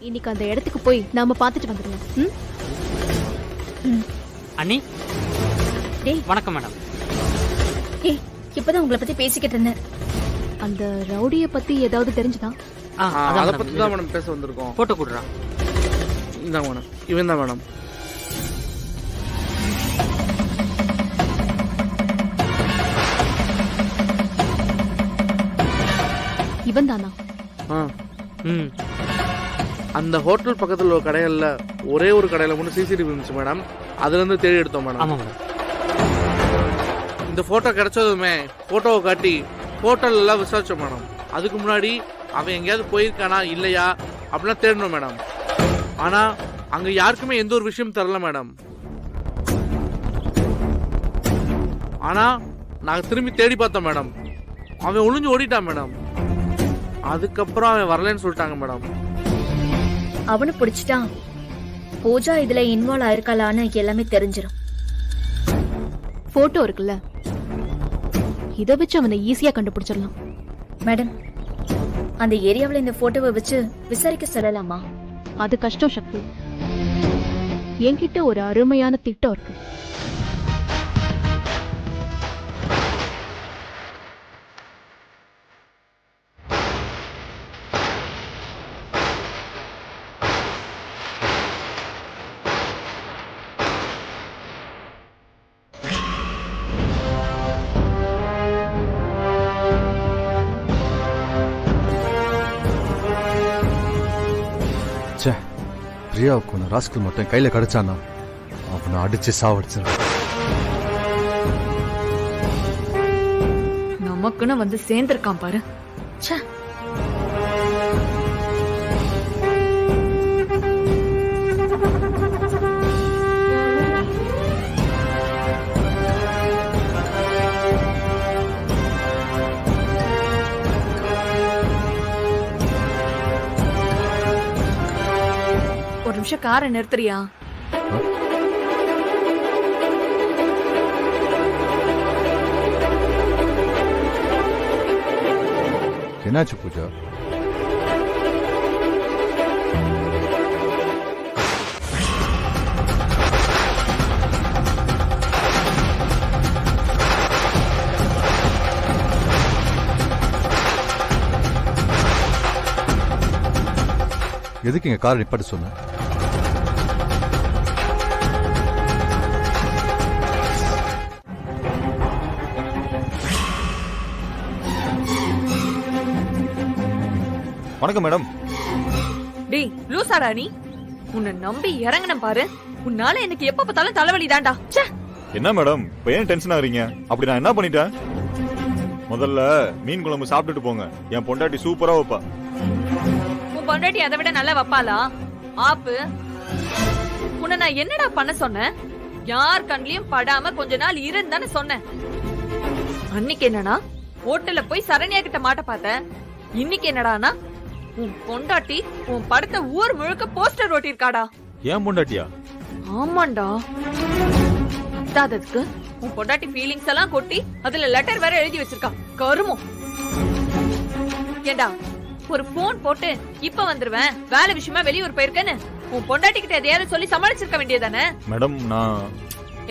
இன்னைக்கு அந்த இடத்துக்கு போய் நாம பாத்துட்டு வந்துடலாம். அண்ணி டேய் வணக்கம் மேடம். ஏய் இப்பதான் உங்களை பத்தி பேசிக்கிட்டு இருந்தேன். அந்த ரவுடிய பத்தி ஏதாவது தெரிஞ்சுதா? அதை பத்தி தான் மேடம் பேச வந்திருக்கோம். போட்டோ கொடுறா. இந்தாங்க மேடம், இவன் தான் மேடம். இவன் தானா? ம் அந்த ஹோட்டல் பக்கத்தில் ஒரு கடையில் ஒரே ஒரு கடையில் மட்டும் சிசிடிவி இருந்துச்சு மேடம். அதுலேருந்து தேடி எடுத்தோம் மேடம். ஆமாம் மேடம். இந்த ஃபோட்டோ கிடைச்சதுமே ஃபோட்டோவை காட்டி ஹோட்டல்லாம் விசாரிச்சோம் மேடம். அதுக்கு முன்னாடி அவன் எங்கேயாவது போயிருக்கானா இல்லையா அப்படிலாம் தேடணும் மேடம். ஆனால் அங்கே யாருக்குமே எந்த ஒரு விஷயம் தரல மேடம். ஆனால் நாங்கள் திரும்பி தேடி பார்த்தோம் மேடம். அவன் ஒளிஞ்சு ஓடிட்டான் மேடம். அதுக்கப்புறம் அவன் வரலன்னு சொல்லிட்டாங்க மேடம். அவனு பிடிச்சிட்டான். பூஜா இதுல இன்வால்வ் ஆயிருக்கலான்னு எல்லாமே தெரிஞ்சிடும். போட்டோ இருக்குல்ல, இத வச்சு அவனை ஈஸியா கண்டுபிடிச்சிடலாம். மேடம், அந்த ஏரியாவில் இந்த போட்டோவை வச்சு விசாரிக்க சொல்லலாமா? அது கஷ்டம் சக்தி. என்கிட்ட ஒரு அருமையான திட்டம் இருக்கு. பிரியாவுக்கு ஒன்று ராஸ்கல் மட்டும் கையில் கிடைச்சானா அவனை அடிச்சு சாவடிச்சிருக்கான். நமக்குன்னு வந்து சேர்ந்திருக்கான் பாரு. ஒரு நிமிஷம் காரை நிறுத்துறியா? என்னாச்சு பூஜா? எதுக்கு இங்க கார் நிப்பாட்ட சொன்ன? வணக்கம் மேடம். டேய் லூசாடா நீ? உன்னை நம்பி இறங்கின பாரு. உன்னால எனக்கு எப்ப பார்த்தாலும் தலைவலி தான்டா. என்ன மேடம் இப்ப ஏன் டென்ஷன் ஆகுறீங்க? அப்படி நான் என்ன பண்ணிட்டேன்? முதல்ல மீன் குழம்பு சாப்பிட்டுட்டு போங்க. என் பொண்டாட்டி சூப்பரா வைப்பா. உன் பொண்டாட்டி அதை விட நல்லா வைப்பாளா? ஆப்பு, உன்னை நான் என்னடா பண்ண சொன்னேன்? யார் கண்லயும் படாம கொஞ்ச நாள் இருந்தானே சொன்னேன். அன்னைக்கு என்னன்னா ஹோட்டல்ல போய் சரண்யா கிட்ட மாட்ட பார்த்தேன். இன்னைக்கு என்னடானா உன் பொண்டாட்டி உன் படத்தை ஊர் முழுக்க போஸ்டர் ஓட்டிருக்காடா. ஏன் பொண்டாட்டியா? ஆமாண்டா. அதுக்கு உன் பொண்டாட்டி ஃபீலிங்ஸ் எல்லாம் கொட்டி அதுல லெட்டர் வேற எழுதி வச்சிருக்கா. கருமம். ஏண்டா ஒரு போன் போட்டு இப்ப வந்துருவேன், வேலை விஷயமா வெளியூர் போயிருக்கேன்னு உன் பொண்டாட்டி கிட்ட எதையாவது சொல்லி சமாளிச்சிருக்க வேண்டியதானே? மேடம் நான்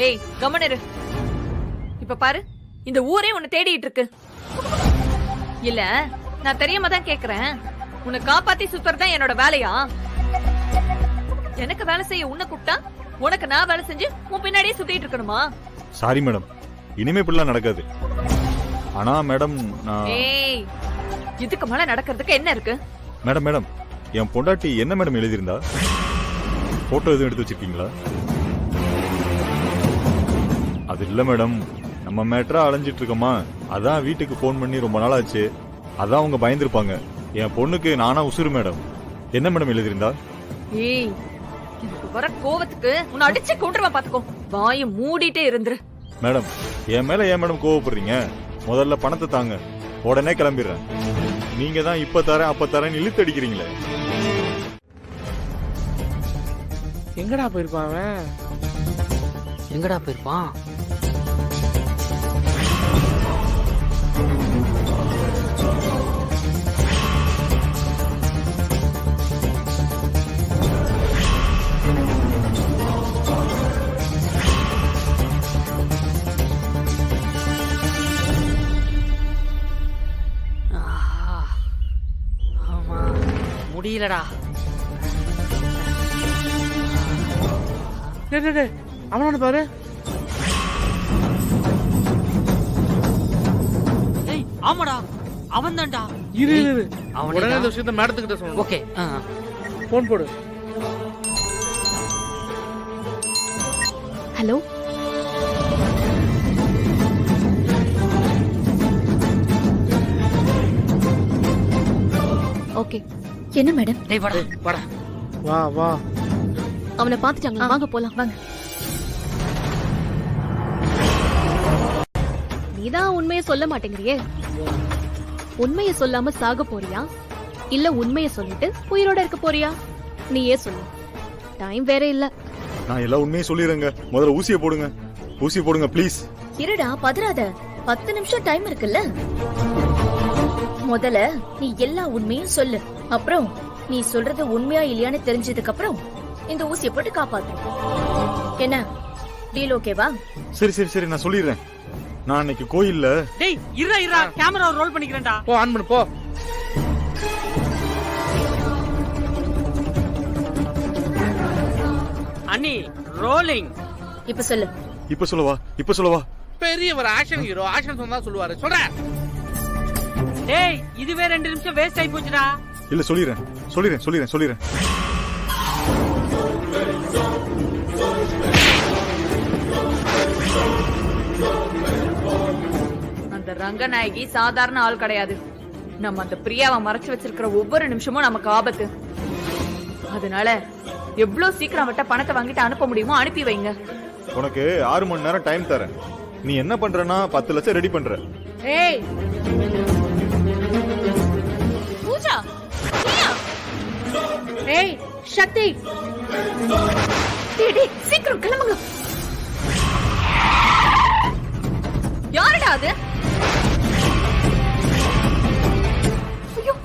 ஏய் கமனரு, இப்ப பாரு இந்த ஊரே உன்னை தேடிட்டு இருக்கு. இல்ல நான் தெரியாம தான் கேக்குறேன். உன்னை காப்பாத்தி சுத்துறதுதான் என்னோட வேலையா? எனக்கு வேலை செய்ய உன்னை கூப்பிட்டா உனக்கு நான் வேலை செஞ்சு உன் பின்னாடியே சுத்திட்டு இருக்கணுமா? சாரி மேடம், இனிமே இப்படிலாம் நடக்காது. ஆனா மேடம் நான் ஏய் இதுக்கு மேல நடக்கிறதுக்கு என்ன இருக்கு? மேடம் மேடம் என் பொண்டாட்டி என்ன மேடம் எழுதியிருந்தா? போட்டோ எதுவும் எடுத்து வச்சிருக்கீங்களா? அது இல்ல மேடம், நம்ம மேட்டரா அலைஞ்சிட்டு இருக்கோமா, அதான் வீட்டுக்கு போன் பண்ணி ரொம்ப நாள் ஆச்சு, அதான் அவங்க பயந்துருப்பாங்க. என் பொண்ணுக்கு நானா உசுறு மேடம். என்ன மேடம் எழுதியிருந்தா? ஏய் எனக்கு வர கோவத்துக்கு உன்னை அடிச்சு கொண்டுருவா பாத்துக்கோ. வாயை மூடிட்டே இருந்துரு. மேடம் என் மேல ஏன் மேடம் கோவப்படுறீங்க? முதல்ல பணத்தை தாங்க, உடனே கிளம்பிடுறேன். நீங்க தான் இப்ப தரேன் அப்ப தரேன் இழுத்து அடிக்கிறீங்களே. எங்கடா போயிருப்பான் அவன்? எங்கடா போயிருப்பான்? முடியலடா. டேய் அவனோட பாரு. ஏய் ஆமாடா, அவன்தான்டா. இரு அவனே உடனே தான். இந்த விஷயத்த மேடத்துக்கு கிட்ட சொல்லணும். ஓகே. போன் போடு. Hello, okay. என்ன மேடம்? டேய் வாடா. வாடா. வா வா. அவனை பாத்துட்டாங்களா? வாங்க போலாம். வாங்க. நீதான் உண்மையை சொல்ல மாட்டேங்கிறியே. உண்மையை சொல்லாம சாக போறியா, இல்ல உண்மையை சொல்லிட்டு உயிரோட இருக்க போறியா? நீயே சொல்லு. டைம் வேற இல்ல. நான் எல்லா உண்மையும் சொல்லிடுறேங்க. முதல்ல ஊசியை போடுங்க, ஊசி போடுங்க ப்ளீஸ். இருடா, பதறாத. 10 நிமிஷம் டைம் இருக்குல்ல. முதல்ல நீ எல்லா உண்மையும் சொல்லு. அப்புறம் நீ சொல்றது உண்மையா இல்லையான்னு தெரிஞ்சதுக்கு அப்புறம் இந்த ஊசியை போட்டு காப்பாத்து. என்ன டீல் ஓகேவா? சரி சரி சரி, நான் சொல்லிடுறேன். நான் அன்னைக்கு கோயில்ல டேய் இருடா, கேமரா ரோல் பண்ணிக்கிறேன்டா. போ ஆன் பண்ணு போ. அண்ணி ரோலிங். இப்ப சொல்லு. இப்ப சொல்லவா? இப்ப சொல்லவா? பெரியவர் ஆக்ஷன் ஹீரோ, ஆக்ஷன் சொன்னா சொல்லுவாரு. சொல்ற. டேய் இதுவே 2 நிமிஷம் வேஸ்ட் ஆயி போச்சுடா. இல்ல சொல்லிடுறேன் சொல்லிடுறேன் சொல்லிடுறேன் சொல்லிடுறேன். அந்த ரங்கநாயகி சாதாரண ஆள் கிடையாது. நம்ம அந்த பிரியாவை மறைச்சு வச்சிருக்கிற ஒவ்வொரு நிமிஷமும் நமக்கு ஆபத்து. அதனால எவ்வளவு சீக்கிரம் அவட்ட பணத்தை வாங்கிட்டு அனுப்ப முடியுமோ அனுப்பி வைங்க. உனக்கு 6 மணி நேரம் டைம் தரேன். நீ என்ன பண்றனா 10 லட்சம் ரெடி பண்ற. ஏய் பூஜா, பிரியா. ஏய் சக்தி, டேய் டேய், சீக்கிரம் கிளம்புங்க. யாருடா அது? ஐயோ,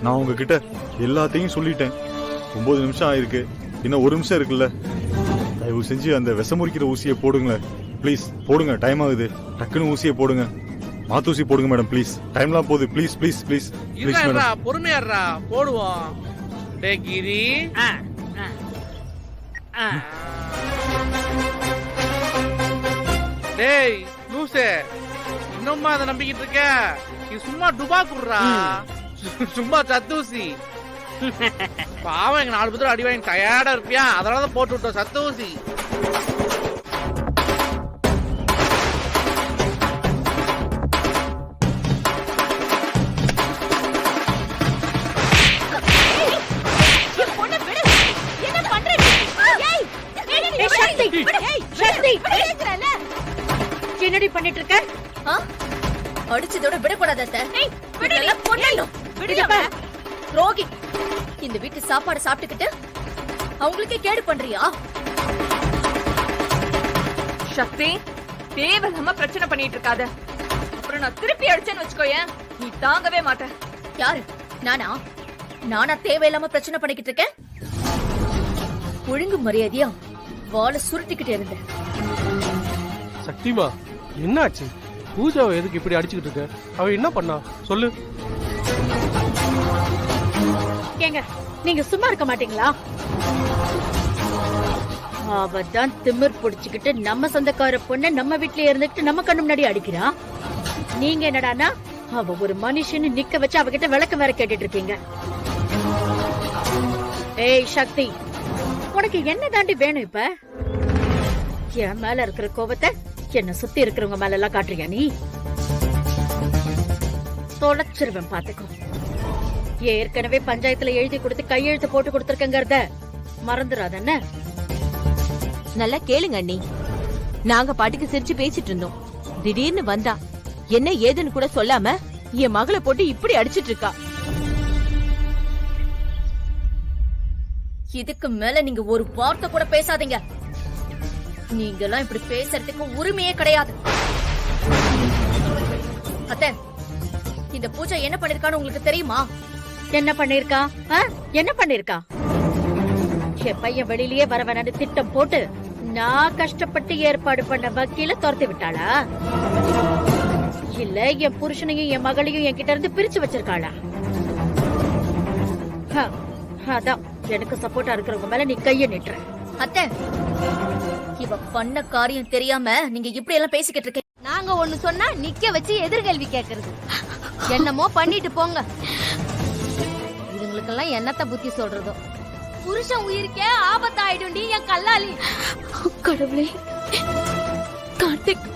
நான் உங்ககிட்ட எல்லாத்தையும் சொல்லிட்டேன். 9 நிமிஷம் ஆயிருக்கு. இன்னும் 1 நிமிஷம் இருக்குல்ல. தயவு செஞ்சு அந்த விஷமுறிக்கிற ஊசியை போடுங்க ப்ளீஸ். போடுங்க, டைம் ஆகுது. டக்குன்னு ஊசியை போடுங்க. மாத்தூசி போடுங்க மேடம் ப்ளீஸ். டைம்லாம் போகுது. ப்ளீஸ் ப்ளீஸ் ப்ளீஸ் ப்ளீஸ் இருடா மேடம். பொறுமையாடுறா, போடுவோம். டேய் கிரி. டேய் லூசே, இன்னுமா அதை நம்பிக்கிட்டு இருக்க? இது சும்மா டுபா குடுறா, சும்மா சத்தூசி. பாவம், எங்க 4 பேர் அடி வாங்கி டயர்டா இருப்பியா, அதனாலதான் போட்டு விட்டோம் சத்தூசி. என்னடி பண்ணிட்டு இருக்க? அடிச்சதோட விடக்கூடாத சார். ரோகி, இந்த வீட்டு சாப்பாடு சாப்பிட்டுக்கிட்டு அவங்களுக்கே கேடு பண்றியா? சக்தி, தேவையில்லாம பிரச்சனை பண்ணிட்டு இருக்காத. அப்புறம் நான் திருப்பி அடிச்சேன்னு வச்சுக்கோயேன், நீ தாங்கவே மாட்ட. யாரு? நானா? நானா தேவையில்லாம பிரச்சனை பண்ணிக்கிட்டு இருக்கேன்? ஒழுங்கு மரியாதையா வாழை சுருட்டிக்கிட்டு இருந்தேன். சக்திமா, என்னாச்சு? பூஜாவை எதுக்கு இப்படி அடிச்சுக்கிட்டு இருக்க? அவ என்ன பண்ணா சொல்லு. ஏங்க, நீங்க சும்மா இருக்க மாட்டீங்களா? அவதான் திமிர் பிடிச்சுக்கிட்டு நம்ம சொந்தக்கார பொண்ண நம்ம வீட்லயே இருந்துட்டு நம்ம கண்ணு முன்னாடி அடிக்கிறா. நீங்க என்னடானா அவ ஒரு மனுஷன்னு நிக்க வச்சு அவகிட்ட விளக்கம் வேற கேட்டுட்டு இருக்கீங்க. ஏய் சக்தி, உனக்கு என்ன தாண்டி வேணும் இப்ப? என் மேல இருக்கிற கோபத்தை என்ன சுத்தி இருக்கிறவங்க மேல எல்லாம் காட்டுறியா நீ? தொலைச்சிருவேன் பாத்துக்கோ. ஏற்கனவே பஞ்சாயத்துல எழுதி கொடுத்து கையெழுத்து போட்டு கொடுத்திருக்கேங்கிறத மறந்துடாத. என்ன நல்லா கேளுங்க அண்ணி. நாங்க பாட்டுக்கு சிரிச்சு பேசிட்டு இருந்தோம். திடீர்னு வந்தா என்ன ஏதுன்னு கூட சொல்லாம என் மகளை போட்டு இப்படி அடிச்சிட்டு இருக்கா. இதுக்கு மேல நீங்க ஒரு வார்த்தை கூட பேசாதீங்க. நீங்க எல்லாம் இப்படி பேசுறதுக்கு உரிமையே கிடையாது. அத்தை, இந்த பூஜா என்ன பண்ணிருக்கான்னு உங்களுக்கு தெரியுமா? என்ன பண்ணிருக்கா? என்ன பண்ணிருக்கா? என் பையன் வெளியிலேயே வர வேணான்னு திட்டம் போட்டு நான் கஷ்டப்பட்டு ஏற்பாடு பண்ண வக்கீல துரத்தி விட்டாளா? இல்ல என் புருஷனையும் என் மகளையும் என்கிட்ட இருந்து பிரிச்சு வச்சிருக்காளா? அதான் எனக்கு சப்போர்ட்டா இருக்கிறவங்க மேல நீ கைய நிட்டுற. அத்தை, இவ பண்ண காரியம் தெரியாம நீங்க இப்படி எல்லாம் பேசிக்கிட்டு இருக்கீங்க. நாங்க ஒண்ணு சொன்னா நிக்க வச்சு எதிர்கேள்வி கேக்குறது. என்னமோ பண்ணிட்டு போங்க. இதுங்களுக்கெல்லாம் என்னத்த புத்தி சொல்றதோ. புருஷன் உயிருக்கே ஆபத்தாயிடும்டி என் கல்லாலி. கடவுளே, கார்த்திக்.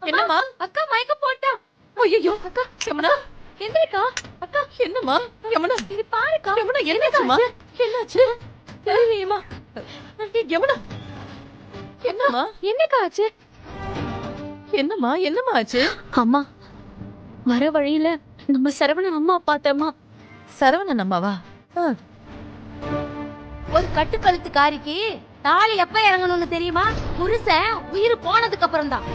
என்னம்மா? அக்கா மயக்க போட்டா. ஐயோ அக்கா, யமுனா எந்திரிக்கா. அக்கா என்னம்மா? யமுனா இது பாருக்கா. யமுனா என்னாச்சுமா? என்னாச்சு? தெரியலையேம்மா. யமுனா என்னம்மா? என்னக்கா ஆச்சு? என்னம்மா? என்னம்மா ஆச்சு? அம்மா, வர வழியில நம்ம சரவணன் அம்மா பார்த்தம்மா. சரவணன் அம்மாவா? ஒரு கட்டுக்கழுத்துக்காரிக்கு தாலி எப்ப இறங்கணும்னு தெரியுமா? புருஷன் உயிர் போனதுக்கு அப்புறம் தான்.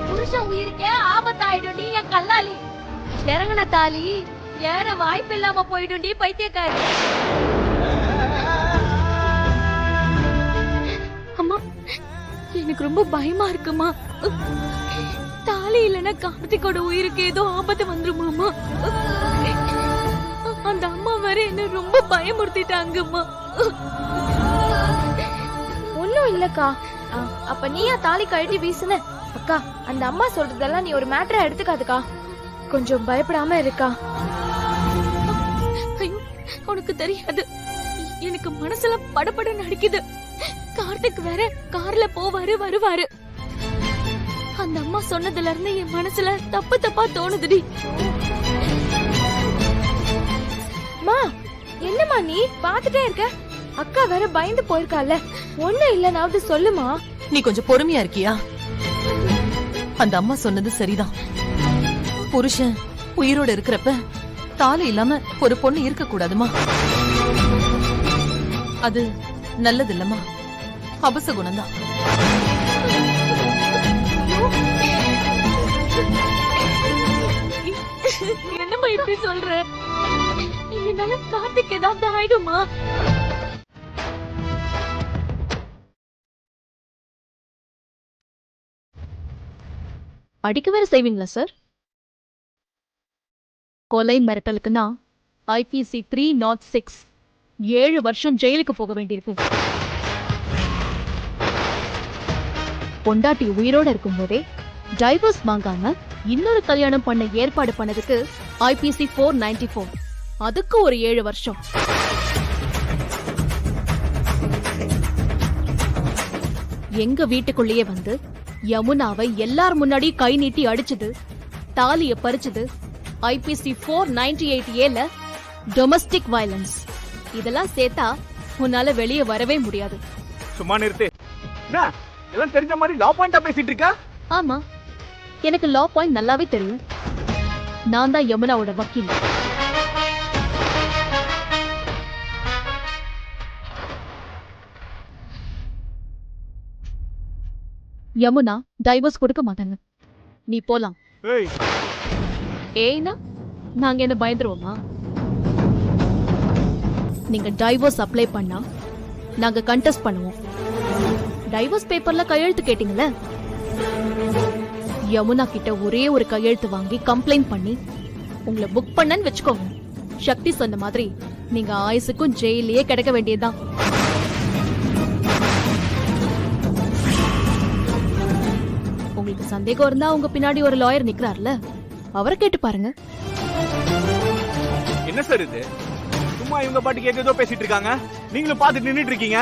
புருஷன் உயிருக்கே ஆபத்தாயிடும்டி என் கல்லாலி. இறங்கின தாலி ஏற வாய்ப்பு இல்லாம போயிடும்டி பைத்தியக்காரி. அம்மா, எனக்கு ரொம்ப பயமா இருக்குமா. தாலி இல்லைன்னா கார்த்திகோட உயிருக்கு ஏதோ ஆபத்து வந்துருமாமா. அந்த அம்மா வேற என்ன ரொம்ப பயமுறுத்திட்டாங்கம்மா. ஒண்ணும் இல்லக்கா. அப்ப நீயா தாலி கழட்டி வீசுன? அக்கா, அந்த அம்மா சொல்றதெல்லாம் நீ ஒரு மேட்டரா எடுத்துக்காதுக்கா. கொஞ்சம் பயப்படாம இருக்கா. ஐயோ, உனக்கு தெரியாது, எனக்கு மனசுல படபடன்னு அடிக்குது. கார்த்திக் வேற கார்ல போவாரு வருவாரு. அந்த அம்மா சொன்னதுல இருந்து என் மனசுல தப்பு தப்பா தோணுதுடி. மா, என்னம்மா நீ பாத்துட்டே இருக்க? அக்கா வேற பயந்து போயிருக்கால. ஒண்ணும் இல்லனாவது சொல்லுமா. நீ கொஞ்சம் பொறுமையா இருக்கியா? அந்த அம்மா சொன்னது சரிதான். புருஷன் உயிரோட இருக்கிறப்ப தாலி இல்லாம ஒரு பொண்ணு இருக்க கூடாதுமா. அது நல்லது இல்லம்மா. அபசகுணம்தான். என்னம்மா இப்படி சொல்ற? என்னால கார்த்திக் ஏதாவது ஆயிடுமா? அடிக்க வேற செய்வீங்களா சார்? கொலை மிரட்டலுக்குன்னா IPC 306 7 வருஷம் ஜெயிலுக்கு போக வேண்டியிருக்கு. பொண்டாட்டி உயிரோட இருக்கும்போதே டைவர்ஸ் வாங்காம இன்னொரு கல்யாணம் பண்ண ஏற்பாடு பண்ணதுக்கு IPC 494 அதுக்கு ஒரு 7 வருஷம். எங்க வீட்டுக்குள்ளேயே வந்து யமுனாவை எல்லார் முன்னாடி கை நீட்டி அடிச்சது, தாலிய பறிச்சது IPC 498A டொமஸ்டிக் வயலன்ஸ். இதெல்லாம் சேர்த்தா உன்னால வெளியே வரவே முடியாது. சும்மா நிறுத்து. எல்லாம் தெரிஞ்ச மாதிரி லா பாயிண்டா பேசிட்டு இருக்கா? ஆமா, எனக்கு லா பாயிண்ட் நல்லாவே தெரியும். நான் தான் யமுனாவோட வக்கீல். யமுனா டைவர்ஸ் கொடுக்க மாட்டாங்க. நீ போலாம். ஏய்னா நாங்க என்ன பயந்துருவோமா? நீங்க டைவர்ஸ் அப்ளை பண்ணா நாங்க கண்டெஸ்ட் பண்ணுவோம். டைவர்ஸ் பேப்பர்ல கையெழுத்து கேட்டீங்கல்ல, யமுனா கிட்ட ஒரே ஒரு கையெழுத்து வாங்கி கம்ப்ளைண்ட் பண்ணி உங்களை புக் பண்ணன்னு வெச்சுக்கோங்க. சக்தி சொன்ன மாதிரி நீங்க ஆயுசுக்கும் ஜெயிலே கிடைக்க வேண்டியதுதான். உங்களுக்கு சந்தேகம் இருந்தா உங்க பின்னாடி ஒரு லாயர் நிக்கிறார்ல, அவரை கேட்டு பாருங்க. என்ன சார் இது? சும்மா இவங்க பாட்டுக்கு ஏதோ பேசிட்டு இருக்காங்க, நீங்களும் பார்த்துட்டு நின்னுட்டு இருக்கீங்க.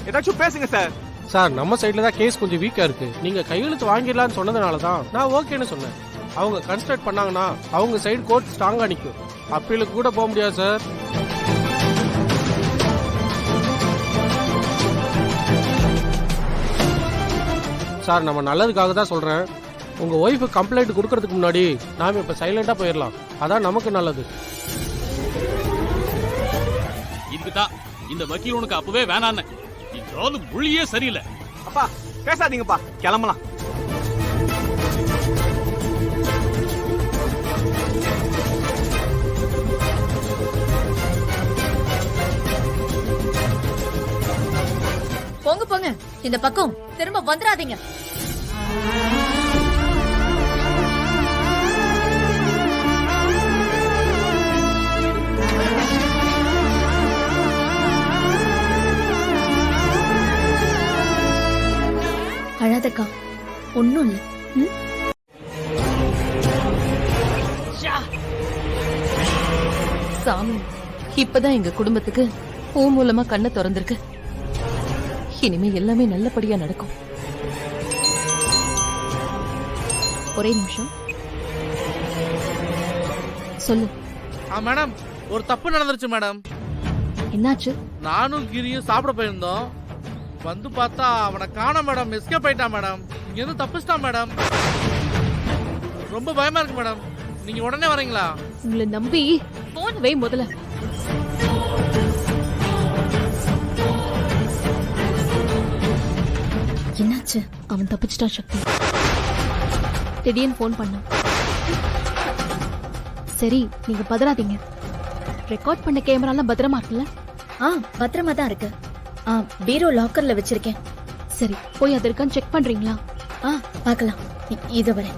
ஏதாச்சும் பேசுங்க சார். சார் நம்ம சைடுல தான் கேஸ் கொஞ்சம் வீக்கா இருக்கு. நீங்க கையெழுத்து வாங்கிடலாம்னு சொன்னதுனால தான் நான் ஓகேன்னு சொன்னேன். அவங்க கன்ஸ்ட்ரக்ட் பண்ணாங்கன்னா அவங்க சைடு கோர்ட் ஸ்ட்ராங்கா நிற்கும். அப்பீலுக்கு கூட போக முடியாது சார். சார் நம்ம நல்லதுக்காக தான் சொல்றேன். உங்க ஒய்ஃபு கம்ப்ளைண்ட் கொடுக்கறதுக்கு முன்னாடி நாம இப்ப சைலண்டா போயிடலாம். அதான் நமக்கு நல்லது. இதுக்குதான் இந்த வக்கீல் உனக்கு அப்பவே வேணான்னு. இந்த மொழியே சரியில்லை. அப்பா பேசாதீங்கப்பா, கிளம்பலாம். போங்க போங்க, இந்த பக்கம் திரும்ப வந்துடாதீங்க. அழாதக்கா, ஒண்ணும் இல்ல. சாமி, இப்பதான் எங்க குடும்பத்துக்கு பூ மூலமா கண்ணை திறந்திருக்கு. இனிமே எல்லாமே நல்லபடியா நடக்கும். ஒரே நிமிஷம் சொல்லு. மேடம், ஒரு தப்பு நடந்துருச்சு மேடம். என்னாச்சு? நானும் கிரியும் சாப்பிட போயிருந்தோம். வந்து பார்த்தா அவனை காணோம் மேடம். எஸ்கேப் ஆயிட்டான் மேடம். இங்க இருந்து தப்பிச்சிட்டான் மேடம். ரொம்ப பயமா இருக்கு மேடம். நீங்க உடனே வரீங்களா? உங்களை நம்பி போன் வை முதல்ல. என்னாச்சு? அவன் தப்பிச்சிட்டான் சக்தி. திடீர்னு போன் பண்ணான். சரி, நீங்க பதறாதீங்க. ரெக்கார்ட் பண்ண கேமராலாம் பத்திரமா இருக்குல்ல? பத்திரமா தான் இருக்கு. பீரோ லாக்கர்ல வச்சிருக்கேன். சரி, போய் அது இருக்கான்னு செக் பண்றீங்களா? பார்க்கலாம். இது வரை.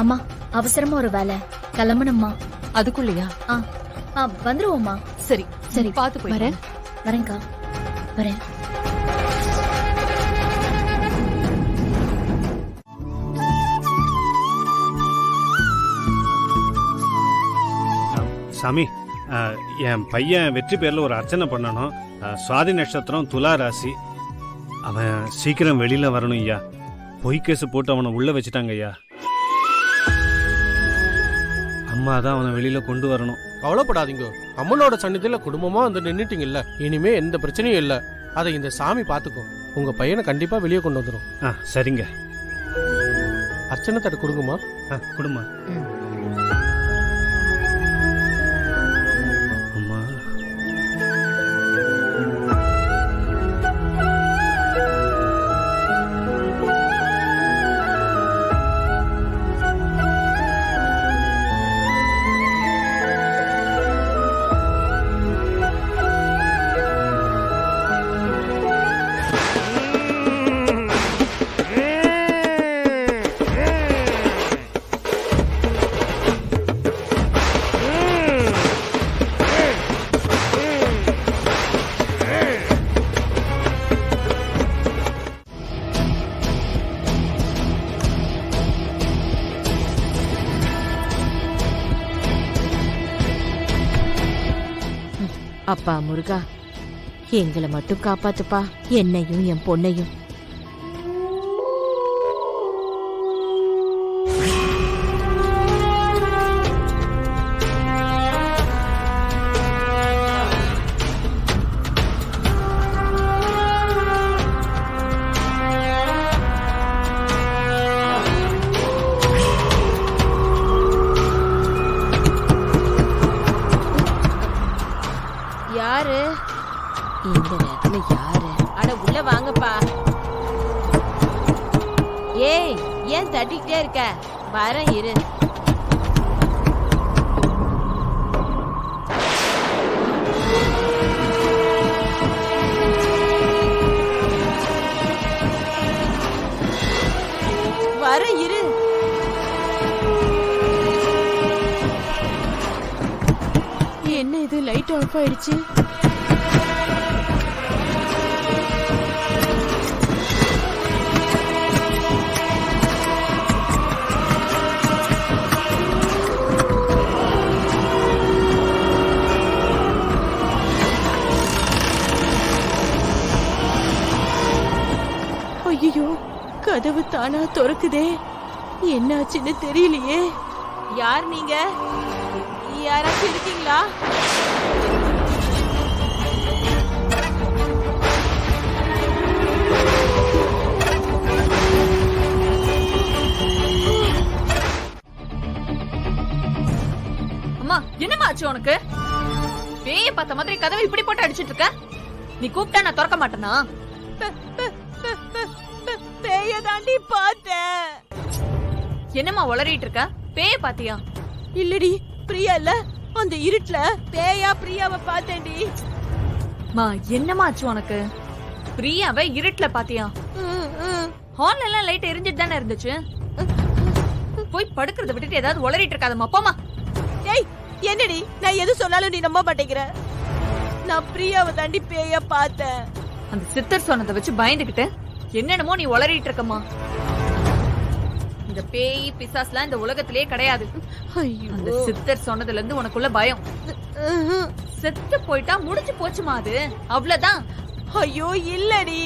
அம்மா, அவசரமா ஒரு வேலை, கிளம்பணும்மா. அதுக்குள்ளயா? வந்துருவோம்மா. சரி சரி, பார்த்து போய் வரேன். வரேன்க்கா, வரேன். சாமி, என் பையன் வெற்றி பேரில் ஒரு அர்ச்சனை பண்ணணும். சுவாதி நட்சத்திரம், துலா ராசி. அவன் சீக்கிரம் வெளியில வரணும் ஐயா. பொய் கேஸ் போட்டு அவனை உள்ள வச்சுட்டாங்க ஐயா. அம்மா தான் அவனை வெளியில கொண்டு வரணும். கவலைப்படாதீங்க. அம்மனோட சன்னிதியில குடும்பமா வந்து நின்னுட்டீங்கல்ல, இனிமே எந்த பிரச்சனையும் இல்ல. அதை இந்த சாமி பாத்துக்கும். உங்க பையனை கண்டிப்பா வெளியே கொண்டு வந்துடும். சரிங்க. அர்ச்சனை தட்டு கொடுங்கம்மா. கொடுமா. அம்மா, அப்பா முருகா, எங்களை மட்டும் காப்பாத்துப்பா, என்னையும் என் பொண்ணையும். யாரு இந்த நேரத்துல யாரு? அட உள்ள வாங்கப்பா. ஏய், ஏன் தட்டிக்கிட்டே இருக்க? வரேன் இரு. வரேன் இரு. என்ன இது, லைட் ஆஃப் ஆயிடுச்சு? கதவு தானா திறக்குதே, என்னாச்சுன்னு தெரியலையே. யார் நீங்க? யாராச்சும் இருக்கீங்களா? அம்மா, என்னம்மா ஆச்சு உனக்கு? பேய பார்த்த மாதிரி கதவை இப்படி போட்டு அடிச்சிட்டு இருக்க. நீ கூப்பிட்டா நான் திறக்க மாட்டேனா? பேய தாண்டி பார்த்தேன். என்னம்மா உளறிட்டு இருக்க? பேய பாத்தியா? இல்லடி, பிரியா இல்ல, அந்த இருட்டுல பேயா பிரியாவை பார்த்தேன்டி. மா, என்னம்மா ஆச்சு உனக்கு? பிரியாவை இருட்டுல பாத்தியா? ஹால்ல எல்லாம் லைட் எரிஞ்சிட்டு தானே இருந்துச்சு. போய் படுக்கிறத விட்டுட்டு ஏதாவது உளறிட்டு இருக்காதம்மா, போமா. ஏய், என்னடி, நான் எது சொன்னாலும் நீ நம்ப மாட்டேங்கிற. நான் பிரியாவை தாண்டி பேயா பார்த்தேன். அந்த சித்தர் சொன்னதை வச்சு பயந்துகிட்டு என்னென்னமோ நீ உளறிட்டு இருக்கம்மா. இந்த பேய் பிசாஸ்லாம் இந்த உலகத்திலே கிடையாது. அந்த சித்தர் சொன்னதுல இருந்து உனக்குள்ள பயம். செத்து போயிட்டா முடிஞ்சு போச்சுமா, அது அவ்வளவுதான். ஐயோ இல்லடி,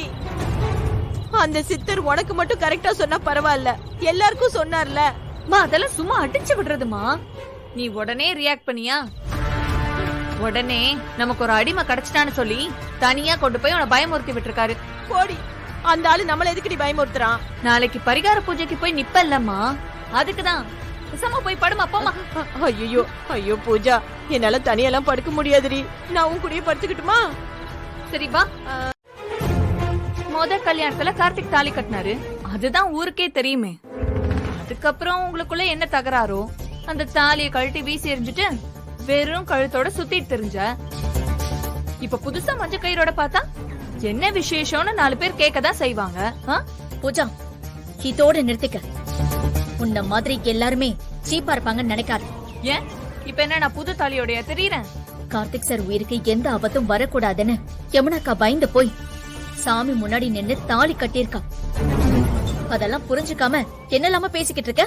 அந்த சித்தர் உனக்கு மட்டும் கரெக்டா சொன்னா பரவாயில்ல, எல்லாருக்கும் சொன்னார்ல. மா, அதெல்லாம் சும்மா அடிச்சு விடுறதுமா. நீ உடனே ரியாக்ட் பண்ணியா? உடனே நமக்கு ஒரு அடிமை கிடைச்சிட்டான்னு சொல்லி தனியா கொண்டு போய் உன பயமுறுத்தி விட்டுருக்காரு. போடி, அந்த ஆளு நம்மள எதுக்குடி பயமுறுத்துறான்? நாளைக்கு பரிகார பூஜைக்கு போய் நிப்பல்லம்மா, அதுக்குதான். பேசாம போய் படுமா, போமா. ஐயோ ஐயோ பூஜா, என்னால தனியெல்லாம் படுக்க முடியாதுடி, நான் உன் கூடயே படுத்துக்கிட்டுமா? சரி வா. முத கல்யாணத்துல கார்த்திக் தாலி கட்டினாரு, அதுதான் ஊருக்கே தெரியுமே. அதுக்கப்புறம் உங்களுக்குள்ள என்ன தகராறோ, அந்த தாலியை கழட்டி வீசி எறிஞ்சிட்டு வெறும் கழுத்தோட சுத்திட்டு தெரிஞ்ச. இப்ப புதுசா மஞ்ச கயிறோட பார்த்தா என்ன விசேஷம்னு 4 பேர் கேட்கதான் செய்வாங்க. பூஜா, இதோட நிறுத்திக்க. உன்ன மாதிரி எல்லாருமே சீப்பா இருப்பாங்கன்னு நினைக்காது. ஏன் இப்ப என்ன நான் புது தாலியோடைய தெரியறேன்? கார்த்திக் சார் உயிருக்கு எந்த ஆபத்தும் வரக்கூடாதுன்னு யமுனாக்கா பயந்து போய் சாமி முன்னாடி நின்னு தாலி கட்டியிருக்கா. அதெல்லாம் புரிஞ்சுக்காம என்னெல்லாம பேசிக்கிட்டு இருக்க?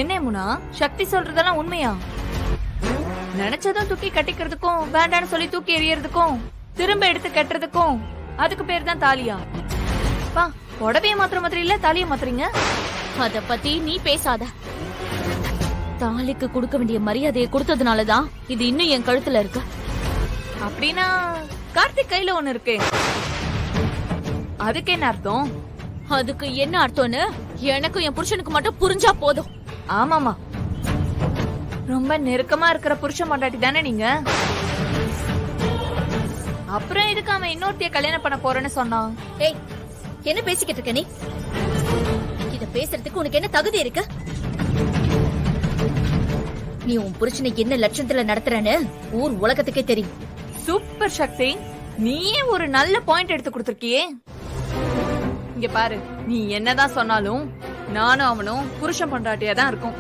என்ன முனா, சக்தி சொல்றதெல்லாம் உண்மையா? நினைச்சதும் தூக்கி கட்டிக்கிறதுக்கும் வேண்டான்னு சொல்லி தூக்கி எறியறதுக்கும் திரும்ப எடுத்து கட்டுறதுக்கும் அதுக்கு பேர் தான் தாலியா? பா, புடவைய மாத்திர மாதிரி இல்ல, தாலிய மாத்திரீங்க. அத பத்தி நீ பேசாத. தாலிக்கு கொடுக்க வேண்டிய மரியாதையை கொடுத்ததுனாலதான் இது இன்னும் என் கழுத்துல இருக்கு. அப்படின்னா கார்த்திக் கையில ஒண்ணு இருக்கு, அதுக்கு என்ன அர்த்தம்? அதுக்கு என்ன அர்த்தம்னு எனக்கும் என் புருஷனுக்கு மட்டும் புரிஞ்சா போதும். ஆமாமா, ரொம்ப நெருக்கமா இருக்கிற புருஷன் பொண்டாட்டி தானே நீங்க. அப்புறம் எதுக்கு அவன் இன்னொருத்தைய கல்யாணம் பண்ண போறேன்னு சொன்னான்? ஏய், என்ன பேசிக்கிட்டு இருக்க நீ? இத பேசுறதுக்கு உனக்கு என்ன தகுதி இருக்கு? நீ உன் புருஷனை என்ன லட்சணத்துல நடத்துறன்னு ஊர் உலகத்துக்கே தெரியும். சூப்பர் சக்தி, நீயே ஒரு நல்ல பாயிண்ட் எடுத்து கொடுத்திருக்கியே. இங்க பாரு, நீ என்னதான் சொன்னாலும் நானும் அவனும் புருஷன் பொண்டாட்டியா தான் இருக்கும்.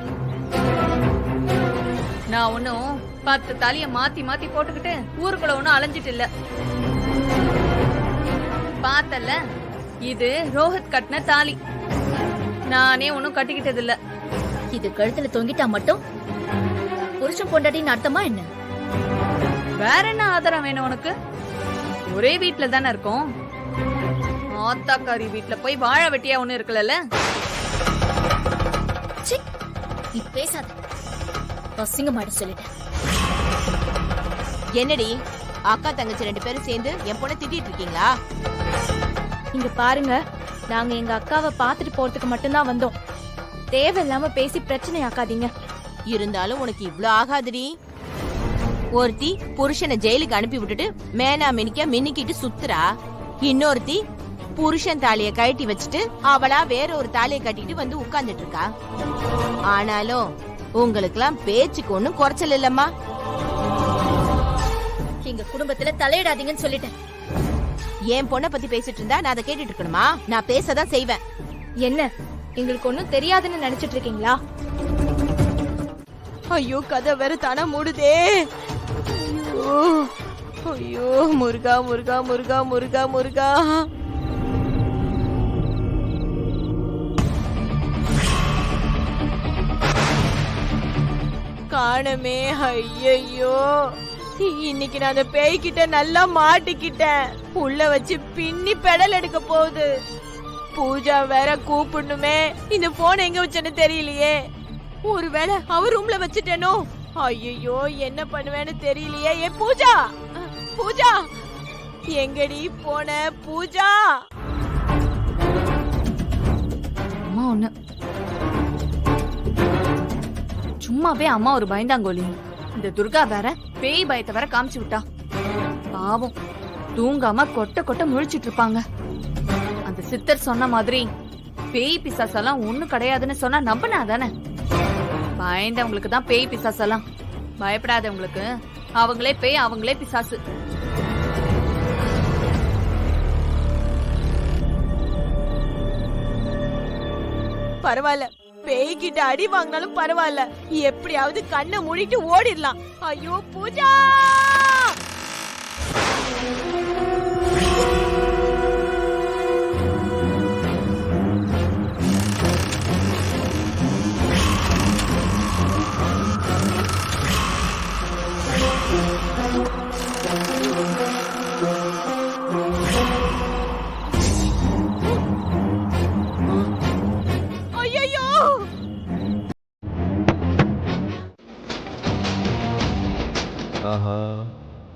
நான் ஒன்னும் 10 தாலிய மாத்தி மாத்தி போட்டுக்கிட்டு ஊருக்குள்ள ஒன்னும் அலைஞ்சிட்டு இல்ல. பார்த்தல, இது ரோஹித் கட்டின தாலி, நானே ஒன்னும் கட்டிக்கிட்டது இல்ல. இது கழுத்துல தொங்கிட்டா மட்டும் புருஷன் பொண்டாட்டின்னு அர்த்தமா என்ன? வேற என்ன ஆதாரம் வேணும் உனக்கு? ஒரே வீட்டுல தானே இருக்கோம். ஆத்தாக்காரி வீட்டுல போய் வாழ வெட்டியா ஒண்ணு இருக்கல. நீ பேசாத, அசிங்கமாயிட சொல்லிட்டேன். என்னடி, அக்கா தங்கச்சி 2 பேரும் சேர்ந்து என் பொண்ணை திட்டிட்டு இருக்கீங்களா? இங்க பாருங்க, நாங்க எங்க அக்காவை பாத்துட்டு போறதுக்கு மட்டும்தான் வந்தோம். தேவையில்லாம பேசி பிரச்சனை ஆக்காதீங்க. இருந்தாலும் உனக்கு இவ்ளோ ஆகாதுடி. ஒருத்தி புருஷனை ஜெயிலுக்கு அனுப்பி விட்டுட்டு மேனா மினிக்க மின்னிக்கிட்டு சுத்துறா, இன்னொருத்தி புருஷன் தாலிய கழட்டி வச்சுட்டு அவளா வேற ஒரு தாலிய கட்டிட்டு வந்து உட்கார்ந்துட்டு இருக்கா. ஆனாலும் உங்களுக்கெல்லாம் பேச்சுக்கு ஒண்ணும் குறைச்சல் இல்லம்மா. எங்க குடும்பத்துல தலையிடாதீங்கன்னு சொல்லிட்டேன். என் பொண்ணை பத்தி பேசிட்டு இருந்தா நான் அதை கேட்டுட்டு இருக்கணுமா? நான் பேசதான் செய்வேன். என்ன, எங்களுக்கு ஒண்ணும் தெரியாதுன்னு நினைச்சிட்டு இருக்கீங்களா? ஐயோ, கதை வேற தானா மூடுதே. ஐயோ, முருகா முருகா முருகா முருகா முருகா. காணமே, ஐயோ இன்னைக்கு நான் அந்த பேய்கிட்ட நல்லா மாட்டிக்கிட்டேன். உள்ள வச்சு பின்னி பெடல் எடுக்க போகுது. பூஜா வேற கூப்பிடணுமே. இந்த போன் எங்க வச்சேன்னு தெரியலையே. ஒருவேளை அவ ரூம்ல வச்சுட்டேனோ? ஐயோ, என்ன பண்ணுவேன்னு தெரியலையே. ஏ பூஜா, பூஜா எங்கடி போன பூஜா? அம்மா ஒண்ணு சும்மாவே அம்மா ஒரு பயந்தாங்கோலி. இந்த துர்கா வேற பேய் பயத்தை வேற காமிச்சு விட்டா. பாவம் தூங்காம கொட்ட கொட்ட முழிச்சிட்டு இருப்பாங்க. அந்த சித்தர் சொன்ன மாதிரி பேய் பிசாசெல்லாம் ஒண்ணு கிடையாதுன்னு சொன்னா நம்பினா தானே? பயந்தவங்களுக்கு தான் பேய் பிசாசெல்லாம், பயப்படாதவங்களுக்கு அவங்களே பேய் அவங்களே பிசாசு. பரவாயில்ல, பேய்கிட்ட அடி வாங்கினாலும் பரவாயில்ல, எப்படியாவது கண்ணை மூடிட்டு ஓடிடலாம். ஐயோ பூஜா! ஆஹா,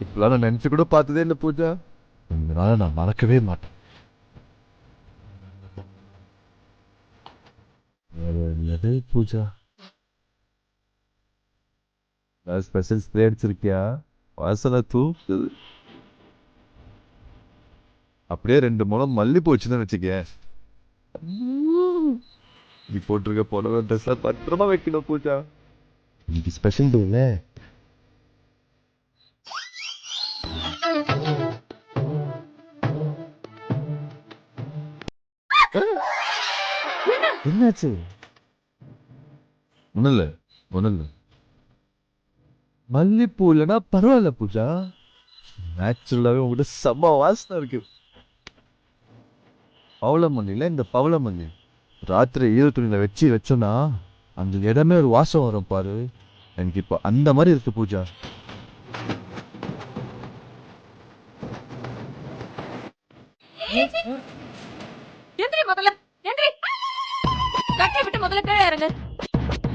இப்பெல்லாம் நான் நினைச்சு கூட பார்த்ததே இல்லை பூஜா. இதனால நான் மறக்கவே மாட்டேன். எது பூஜா? Special spray அடிச்சிருக்கியா? வாசனை தூக்குது. அப்படியே 2 முழம் மல்லி போச்சுன்னு வச்சுக்க. நீ போட்டிருக்க புடவை ட்ரெஸ்ல பத்திரமா வைக்கணும் பூஜா. இன்னைக்கு ஸ்பெஷல் டேல. என்னாச்சு? ஒண்ணுல்ல. மல்லிப்பூ இல்லைன்னா பரவாயில்ல பூஜா. நேச்சுரலாவே உங்ககிட்ட செம்ம வாசனை இருக்கு. பவளமல்லியில இந்த பவளமல்லி ராத்திரி ஈர துணியில வச்சோன்னா அந்த இடமே ஒரு வாசம் வரும் பாரு. எனக்கு இப்போ அந்த மாதிரி இருக்கு பூஜா.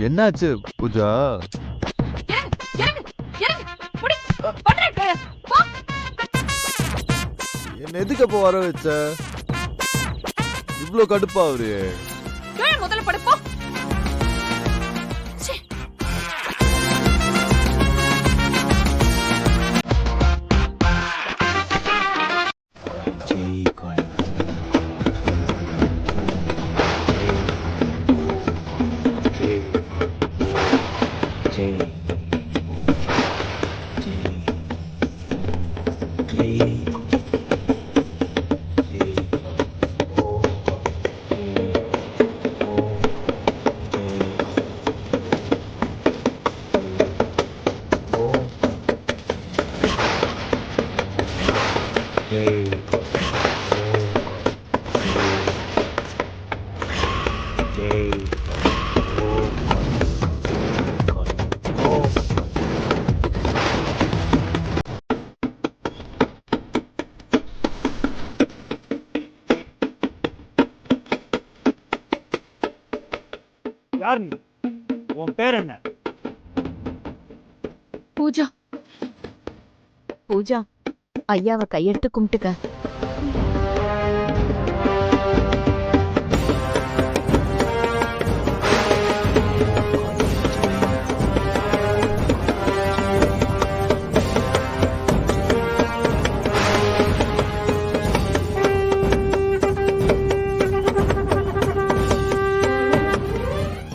என்னாச்சு பூஜா? என்ன எதுக்கு அப்ப வர வச்ச? இவ்ளோ கடுப்பா அவரு? முதல்ல படுப்போ. யார் நீ? உன் பேர் என்ன? பூஜா. பூஜா, ஐயாவை கையெடுத்து கும்பிட்டுக்க.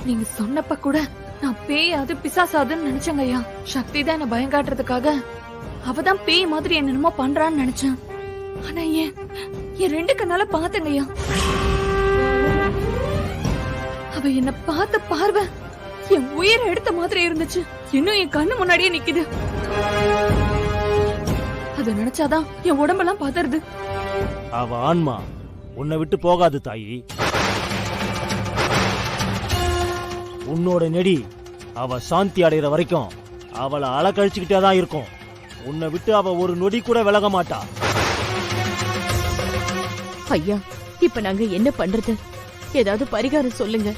நீங்க சொன்னப்ப கூட நான் பேயாது பிசாசாதுன்னு நினைச்சேங்க ஐயா. சக்தி தான் என்ன பயம் காட்டுறதுக்காக அவதான் பேய் மாதிரி என்னென்னமோ பண்றான்னு நினைச்சேன். ஆனா என் 2 கண்ணால பாத்தங்க ஐயா. அவ என்ன பார்த்த பார்வை என் உயிரை எடுத்த மாதிரி இருந்துச்சு. இன்னும் என் கண்ணு முன்னாடியே நிக்குது. அத நினைச்சாதான் என் உடம்பெல்லாம் பதறுது. அவ ஆன்மா உன்னை விட்டு போகாது தாயி. உன்னோட நெடி அவ சாந்தி அடைகிற வரைக்கும் அவளை அலக்கழிச்சுக்கிட்டே தான் இருக்கும். உன்னை விட்டு அவ ஒரு நொடி கூட விலக மாட்டா. ஐயா, இப்ப நாங்க என்ன பண்றது? ஏதாவது பரிகாரம் சொல்லுங்க.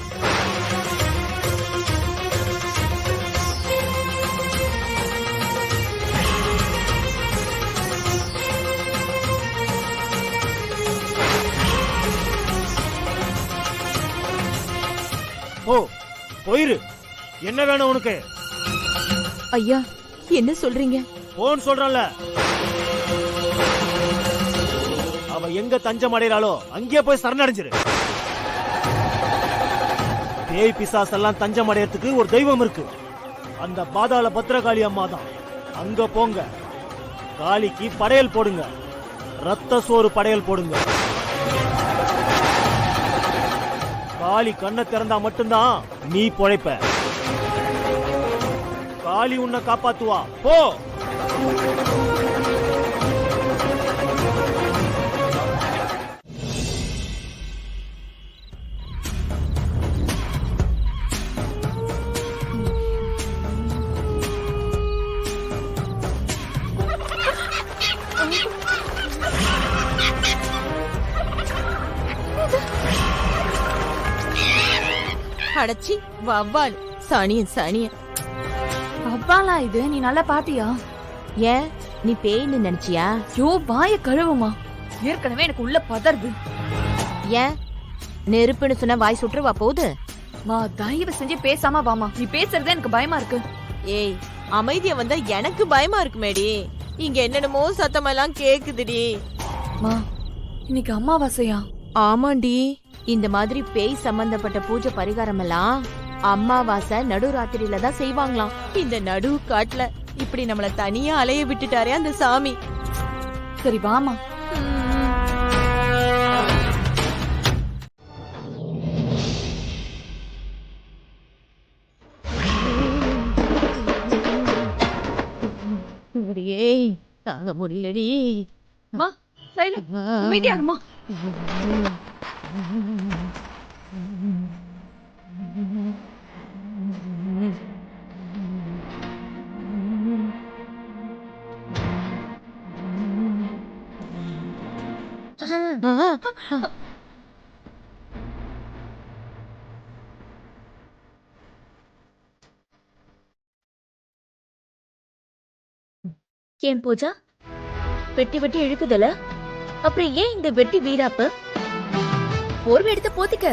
போ, போயிரு. என்ன வேணும் உனக்கு? ஐயா, என்ன சொல்றீங்க? போன்னு சொல்றல. அவ எங்க தஞ்சம் அடைறாளோ அங்கேயே போய் சரணடைஞ்சிரு. பேய் பிசாஸ் எல்லாம் தஞ்சம் அடையறதுக்கு ஒரு தெய்வம் இருக்கு. அந்த பாதாள பத்ரகாளி அம்மா தான். அங்க போங்க. காளிக்கு படையல் போடுங்க. ரத்த சோறு படையல் போடுங்க. காளி கண்ணை திறந்தா மட்டும்தான் நீ பொழைப்ப. காளி உன்னை காப்பாத்துவா. போ. அடச்சி வவ்வால். சனியன் சனியன். அப்பாலா இது நீ நல்லா பாத்தியா? ஏன் நீ பேய்னு நினைச்சியா? யோ, வாய கழுவுமா. ஏற்கனவே எனக்கு உள்ள பதறுது. ஏன் நெருப்புன்னு சொன்ன வாய் சுற்றுவா போகுது? மா, தயவு செஞ்சு பேசாம வாமா. நீ பேசுறதே எனக்கு பயமா இருக்கு. ஏய், அமைதியா வந்தா எனக்கு பயமா இருக்குமேடி. இங்க என்னென்னமோ சத்தமெல்லாம் கேக்குதுடி. மா, இன்னைக்கு அமாவாசையா? ஆமாண்டி. இந்த மாதிரி பேய் சம்பந்தப்பட்ட பூஜை பரிகாரம் எல்லாம் அமாவாசை நடுராத்திரியில தான் செய்வாங்களாம். இந்த நடு காட்டுல இப்படி நம்மள தனியா அலைய விட்டுட்டாரே அந்த சாமி. சரி வாமா. ஏய், தாங்க முடியலடி. மா, சைலண்ட். அமைதியா இருமா. ஏன் பூஜா, வெட்டி வெட்டி இழுக்குதல? அப்புறம் ஏன் இந்த வெட்டி வீராப்பு? போர்வை எடுத்து போத்திக்க.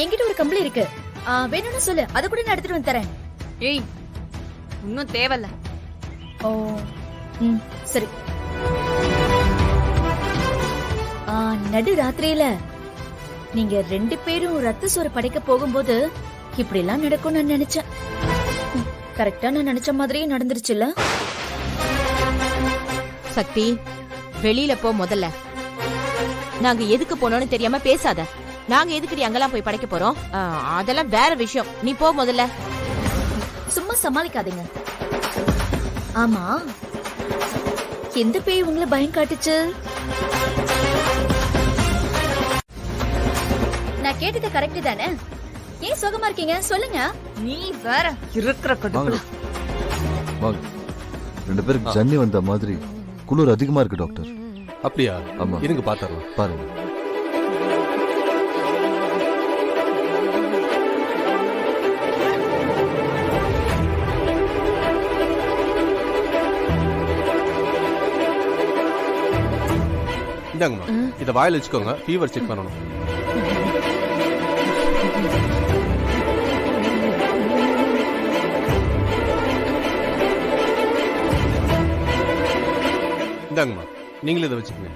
என்கிட்ட ஒரு கம்பளி இருக்கு. வேணும்னு சொல்லு, அத கூட நான் எடுத்துட்டு வந்து தரேன். ஏய், இன்னும் தேவையில்ல. ஓ, சரி. நடு ராத்திரியில நீங்க 2 பேரும் ரத்த சோறு படைக்க போகும்போது இப்படி எல்லாம் நடக்கும் நான் நினைச்சேன். கரெக்டா நான் நினைச்ச மாதிரியே நடந்துருச்சுல்ல? சக்தி, வெளியில போ முதல்ல. நாங்க எதுக்கு போனோம்னு தெரியாம பேசாத. நாங்க எதுக்குடி அங்கெல்லாம் போய் படைக்க போறோம்? அதெல்லாம் வேற விஷயம். நீ போ முதல்ல. சும்மா சமாளிக்காதீங்க. ஆமா, எந்த பேய் உங்களை பயம் காட்டுச்சு? நான் கேட்டது கரெக்ட் தானே? ஏன் சுகமா இருக்கீங்க? சொல்லுங்க. நீ வேற இருக்கிற கடுப்புல. வாங்க. 2 பேருக்கு ஜன்னி வந்த மாதிரி குளிர் அதிகமா இருக்கு டாக்டர். அப்படியா? ஆமா. இருங்க பாத்துறோம். பாருங்க. இந்தாங்கம்மா, இத வாயில வச்சுக்கோங்க. ஃபீவர் செக் பண்ணணும். இந்தாங்கம்மா, நீங்களும் இதை வச்சுக்கோங்க.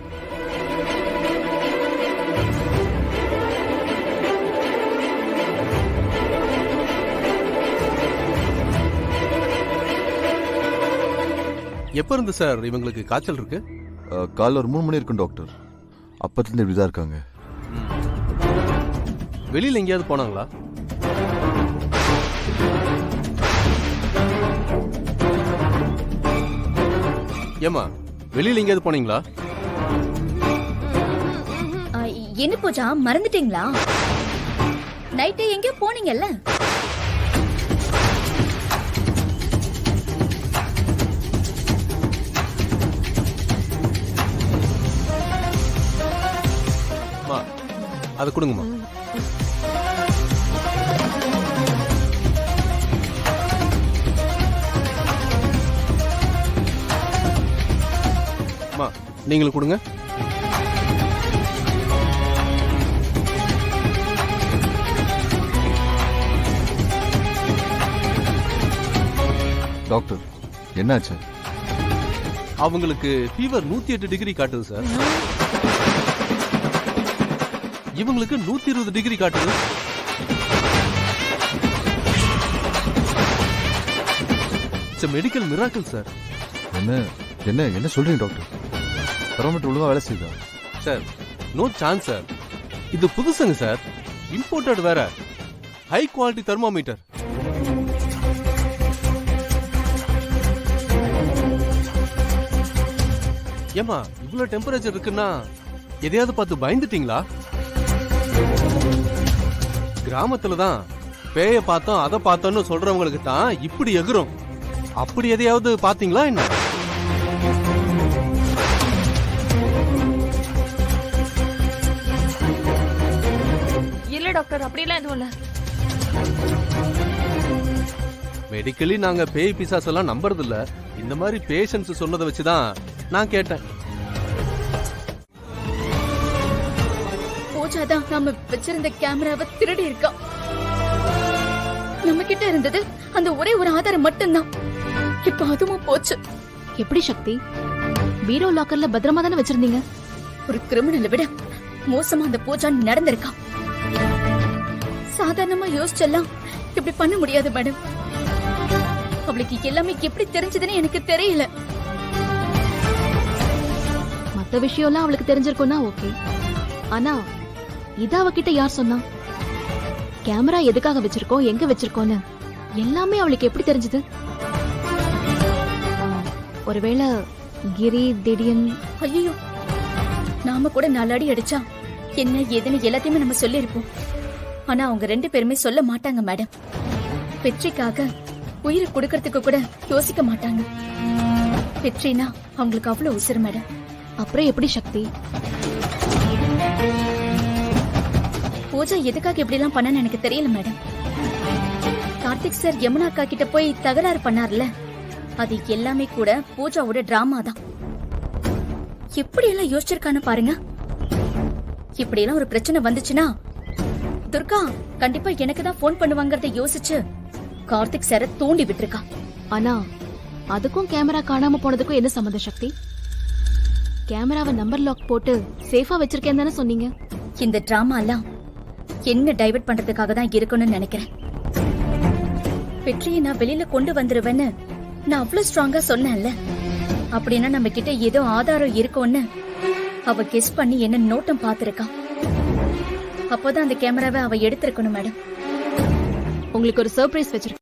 எப்ப இருந்து சார் இவங்களுக்கு காய்ச்சல் இருக்கு? காலைல ஒரு 3 மணி இருக்கும் டாக்டர். அப்பத்துல இப்படிதான் இருக்காங்க. வெளியில எங்கேயாவது போனாங்களா? ஏமா, வெளியில எங்கேயாவது போனீங்களா? என்ன பூஜா, மறந்துட்டீங்களா? நைட்டு எங்கேயோ போனீங்கல்ல? அதை கொடுங்கம்மா. அம்மா நீங்களும் கொடுங்க. டாக்டர் என்னாச்சு? அவங்களுக்கு ஃபீவர் 108 டிகிரி காட்டுது சார். இவங்களுக்கு 120 டிகிரி காட்டுது. It's medical miracle sir. என்ன என்ன என்ன சொல்றீங்க டாக்டர்? தெர்மோமீட்டர் ஒழுங்கா வேலை செய்யுதா? Sir no chance sir. இது புதுசுங்க சார், இம்போர்ட்டட் வேற, ஹை குவாலிட்டி தெர்மோமீட்டர். ஏமா இவ்வளவு டெம்பரேச்சர் இருக்குன்னா எதையாவது பார்த்து பயந்துட்டீங்களா? கிராமத்துல தான் பேய பார்த்தோம் அதை பார்த்தோம்னு சொல்றவங்களுக்கு தான் இப்படி எகுரும். அப்படி எதையாவது பாத்தீங்களா என்ன? இல்ல டாக்டர், அப்படியெல்லாம் எதுவும் இல்ல. மெடிக்கலி நாங்க பேய் பிசாஸ் எல்லாம் நம்புறது இல்ல. இந்த மாதிரி பேஷண்ட்ஸ் சொன்னதை வச்சுதான் நான் கேட்டேன். பூஜாதான் நாம வச்சிருந்த கேமராவை திருடி இருக்கா. நம்ம கிட்ட இருந்தது அந்த ஒரே ஒரு ஆதாரம் மட்டும்தான். இப்ப அதுவும் போச்சு. எப்படி சக்தி? பீரோ லாக்கர்ல பத்திரமா தானே வச்சிருந்தீங்க? ஒரு கிரிமினலை விட மோசமா அந்த பூஜா நடந்திருக்கா. சாதாரணமா யோசிச்செல்லாம் இப்படி பண்ண முடியாது மேடம். அவளுக்கு எல்லாமே எப்படி தெரிஞ்சதுன்னு எனக்கு தெரியல. மத்த விஷயம்லாம் அவளுக்கு தெரிஞ்சிருக்கும்னா ஓகே. ஆனா இத அவகிட்ட யார் சொன்னா? கேமரா எதுக்காக வச்சிருக்கோம், எங்க வச்சிருக்கோன்னு எல்லாமே அவளுக்கு எப்படி தெரிஞ்சது? ஒருவேளை கிரி திடீர்னு ஐயோ, நாம கூட 4 அடி அடிச்சா என்ன ஏதுன்னு எல்லாத்தையுமே நம்ம சொல்லி இருப்போம். ஆனா அவங்க 2 பேருமே சொல்ல மாட்டாங்க மேடம். வெற்றிக்காக உயிரை கொடுக்கறதுக்கு கூட யோசிக்க மாட்டாங்க. வெற்றினா அவங்களுக்கு அவ்வளவு உசுறு மேடம். அப்புறம் எப்படி சக்தி? பூஜா எதுக்காக இப்படி எல்லாம் பண்ணன்னு எனக்கு தெரியல மேடம். கார்த்திக் சார் யமுனா அக்கா கிட்ட போய் தகராறு பண்ணார்ல, அது எல்லாமே கூட பூஜாவோட டிராமா தான். எப்படி எல்லாம் யோசிச்சிருக்கான்னு பாருங்க. இப்படி எல்லாம் ஒரு பிரச்சனை வந்துச்சுன்னா துர்கா கண்டிப்பா எனக்கு தான் போன் பண்ணுவாங்கறத யோசிச்சு கார்த்திக் சார தூண்டி விட்டுருக்கா. ஆனா அதுக்கும் கேமரா காணாம போனதுக்கும் என்ன சம்பந்தம் சக்தி? கேமராவை நம்பர் லாக் போட்டு சேஃபா வச்சிருக்கேன்னு தானே சொன்னீங்க. இந்த டிராமா எல்லாம் என்ன டைவர்ட் பண்றதுக்காக தான் இருக்கணும்னு நினைக்கிறேன். வெற்றியை நான் வெளியில கொண்டு வந்துருவேன்னு நான் அவ்வளவு ஸ்ட்ராங்கா சொன்னேன்ல. அப்படின்னா நம்ம கிட்ட ஏதோ ஆதாரம் இருக்கும்னு அவ கெஸ் பண்ணி என்ன நோட்டம் பாத்துருக்கா. அப்போதான் அந்த கேமராவை அவ எடுத்திருக்கணும் மேடம். உங்களுக்கு ஒரு சர்ப்ரைஸ் வச்சிருக்கேன்.